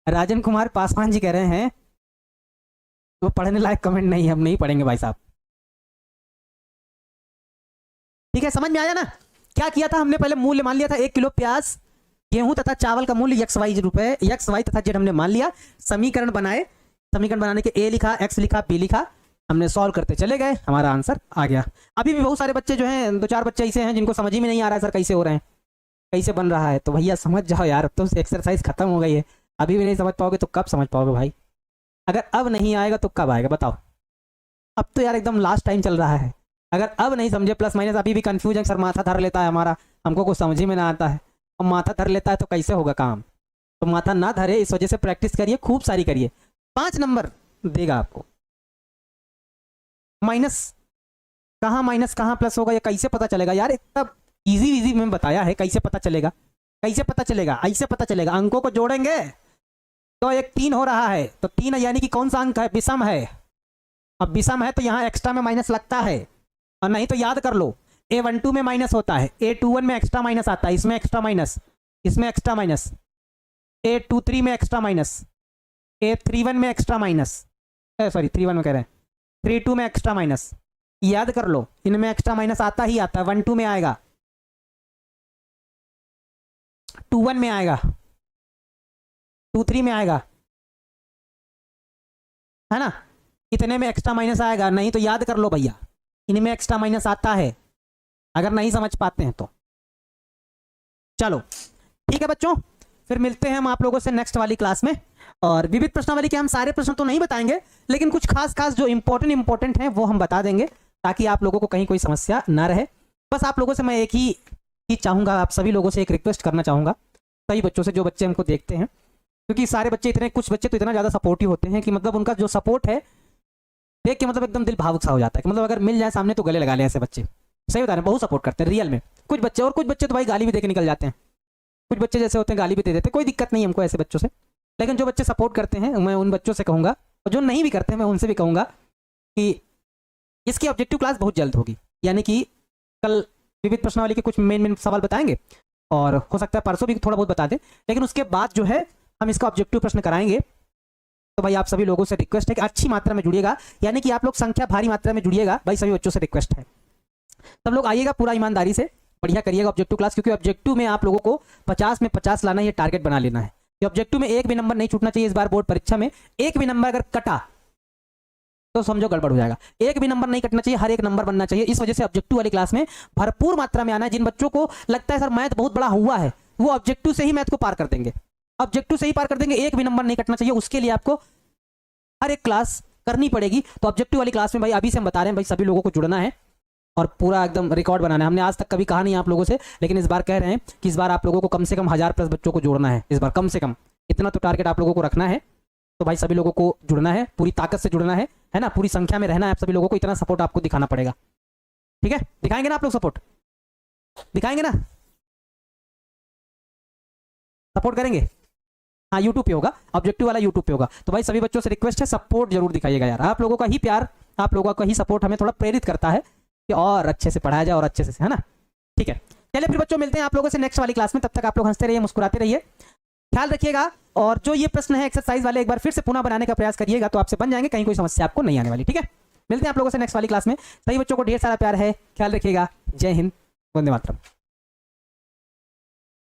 A: राजन कुमार पासवान जी कह रहे हैं वो पढ़ने लायक कमेंट नहीं है, हम नहीं पढ़ेंगे भाई साहब। ठीक है, समझ में आया ना क्या किया था हमने? पहले मूल्य मान लिया था 1 किलो प्याज, गेहूं तथा चावल का मूल्य XY रुपए, XY तथा Z हमने मान लिया। समीकरण बनाए, समीकरण बनाने के A लिखा, X लिखा, B लिखा, हमने सॉल्व करते चले गए, हमारा आंसर आ गया। अभी भी बहुत सारे बच्चे जो हैं, 2-4 बच्चे ऐसे हैं जिनको समझ ही में नहीं आ रहा है सर कैसे हो रहे हैं, कैसे बन रहा है। तो भैया समझ जाओ यार, अब तो एक्सरसाइज खत्म हो गई है। अभी भी नहीं समझ पाओगे तो कब समझ पाओगे भाई? अगर अब नहीं आएगा तो कब आएगा बताओ? अब तो यार एकदम लास्ट टाइम चल रहा है। अगर अब नहीं समझे, प्लस माइनस अभी भी कंफ्यूज है, सर माथा धर लेता है हमारा, हमको कुछ समझ ही में ना आता है। और माथा धर लेता है तो कैसे होगा काम? तो माथा ना धरे, इस वजह से प्रैक्टिस करिए, खूब सारी करिए। 5 नंबर देगा आपको। माइनस कहाँ प्लस होगा, या कैसे पता चलेगा यार? इतना इजी में बताया है, कैसे पता चलेगा? कैसे पता चलेगा? ऐसे पता चलेगा, अंकों को जोड़ेंगे तो एक 3 हो रहा है, तो 3 यानी कि कौन सा अंक है? विषम है। अब विषम है तो यहाँ एक्स्ट्रा में माइनस लगता है, और नहीं तो याद कर लो A12 में माइनस होता है, A21 में एक्स्ट्रा माइनस आता है, इसमें एक्स्ट्रा माइनस, इसमें एक्स्ट्रा माइनस, A23 में एक्स्ट्रा माइनस, A31 में एक्स्ट्रा माइनस, सॉरी 31 में कह रहे हैं, 32 में एक्स्ट्रा माइनस। याद कर लो, इनमें एक्स्ट्रा माइनस आता ही आता है। 12 में आएगा, 21 में आएगा, 23 में आएगा, है ना? इतने में एक्स्ट्रा माइनस आएगा, नहीं तो याद कर लो भैया, इनमें एक्स्ट्रा माइनस आता है, अगर नहीं समझ पाते हैं तो। चलो ठीक है बच्चों, फिर मिलते हैं हम आप लोगों से नेक्स्ट वाली क्लास में। और विविध प्रश्नावली के हम सारे प्रश्न तो नहीं बताएंगे, लेकिन कुछ खास जो इंपॉर्टेंट हैं वो हम बता देंगे, ताकि आप लोगों को कहीं कोई समस्या ना रहे। बस आप लोगों से मैं एक ही चीज चाहूंगा, आप सभी लोगों से एक रिक्वेस्ट करना चाहूंगा, सभी बच्चों से जो बच्चे हमको देखते हैं, क्योंकि सारे बच्चे इतने, कुछ बच्चे तो इतना ज़्यादा सपोर्टिव होते हैं कि मतलब उनका जो सपोर्ट है देख के मतलब एकदम दिल भावुक सा हो जाता है कि मतलब अगर मिल जाए सामने तो गले लगा ले। ऐसे बच्चे सही बता रहे हैं, बहुत सपोर्ट करते हैं रियल में कुछ बच्चे, और कुछ बच्चे तो भाई गाली भी दे के निकल जाते हैं। कुछ बच्चे जैसे होते हैं गाली भी दे देते हैं, कोई दिक्कत नहीं हमको ऐसे बच्चों से, लेकिन जो बच्चे सपोर्ट करते हैं मैं उन बच्चों से कहूँगा, और जो नहीं भी करते हैं मैं उनसे भी कहूँगा कि इसकी ऑब्जेक्टिव क्लास बहुत जल्द होगी। यानी कि कल विविध प्रश्नावली के कुछ मेन सवाल बताएंगे, और हो सकता है परसों भी थोड़ा बहुत बता दें, लेकिन उसके बाद जो है हम इसका ऑब्जेक्टिव प्रश्न कराएंगे। तो भाई आप सभी लोगों से रिक्वेस्ट है कि अच्छी मात्रा में जुड़िएगा, यानी कि आप लोग संख्या भारी मात्रा में जुड़िएगा भाई, सभी बच्चों से रिक्वेस्ट है। सब लोग आइएगा पूरा ईमानदारी से, बढ़िया करिएगा ऑब्जेक्टिव क्लास, क्योंकि ऑब्जेक्टिव में आप लोगों को 50 में 50 लाना, ये टारगेट बना लेना है। कि ऑब्जेक्टिव में एक भी नंबर नहीं छूटना चाहिए। इस बार बोर्ड परीक्षा में एक भी नंबर अगर कटा तो समझो गड़बड़ हो जाएगा। एक भी नंबर नहीं कटना चाहिए, हर एक नंबर बनना चाहिए। इस वजह से ऑब्जेक्टिव वाली क्लास में भरपूर मात्रा में आना है। जिन बच्चों को लगता है सर मैथ बहुत बड़ा हुआ है, वो ऑब्जेक्टिव से ही मैथ को पार कर देंगे, ऑब्जेक्टिव से ही पार कर देंगे। एक भी नंबर नहीं कटना चाहिए, उसके लिए आपको हर एक क्लास करनी पड़ेगी। तो ऑब्जेक्टिव वाली क्लास में भाई अभी से हम बता रहे हैं भाई, सभी लोगों को जुड़ना है और पूरा एकदम रिकॉर्ड बनाना है। हमने आज तक कभी कहा नहीं आप लोगों से, लेकिन इस बार कह रहे हैं कि इस बार आप लोगों को कम से कम 1000+ बच्चों को जोड़ना है। इस बार कम से कम इतना तो टारगेट आप लोगों को रखना है। तो भाई सभी लोगों को जुड़ना है, पूरी ताकत से जुड़ना है ना, पूरी संख्या में रहना है। आप सभी लोगों को इतना सपोर्ट आपको दिखाना पड़ेगा, ठीक है? दिखाएंगे ना आप लोग सपोर्ट? दिखाएंगे ना? सपोर्ट करेंगे? हाँ, यूट्यूब पे होगा, ऑब्जेक्टिव वाला यूट्यूब पे होगा। तो भाई सभी बच्चों से रिक्वेस्ट है, सपोर्ट जरूर दिखाइएगा यार। आप लोगों का ही प्यार, आप लोगों का ही सपोर्ट हमें थोड़ा प्रेरित करता है कि और अच्छे से पढ़ाया जाए और अच्छे से, है ना? ठीक है, चलिए फिर बच्चों मिलते हैं आप लोगों से नेक्स्ट वाली क्लास में। तब तक आप लोग हंसते रहिए, मुस्कुराते रहिए, ख्याल रखिएगा। और जो ये प्रश्न है एक्सरसाइज वाले, एक बार फिर से पुनः बनाने का प्रयास करिएगा, तो आपसे बन जाएंगे, कहीं कोई समस्या आपको नहीं आने वाली। ठीक है, मिलते हैं आप लोगों से नेक्स्ट वाली क्लास में। सभी बच्चों को ढेर सारा प्यार है, ख्याल रखिएगा। जय हिंद, वंदे मातरम।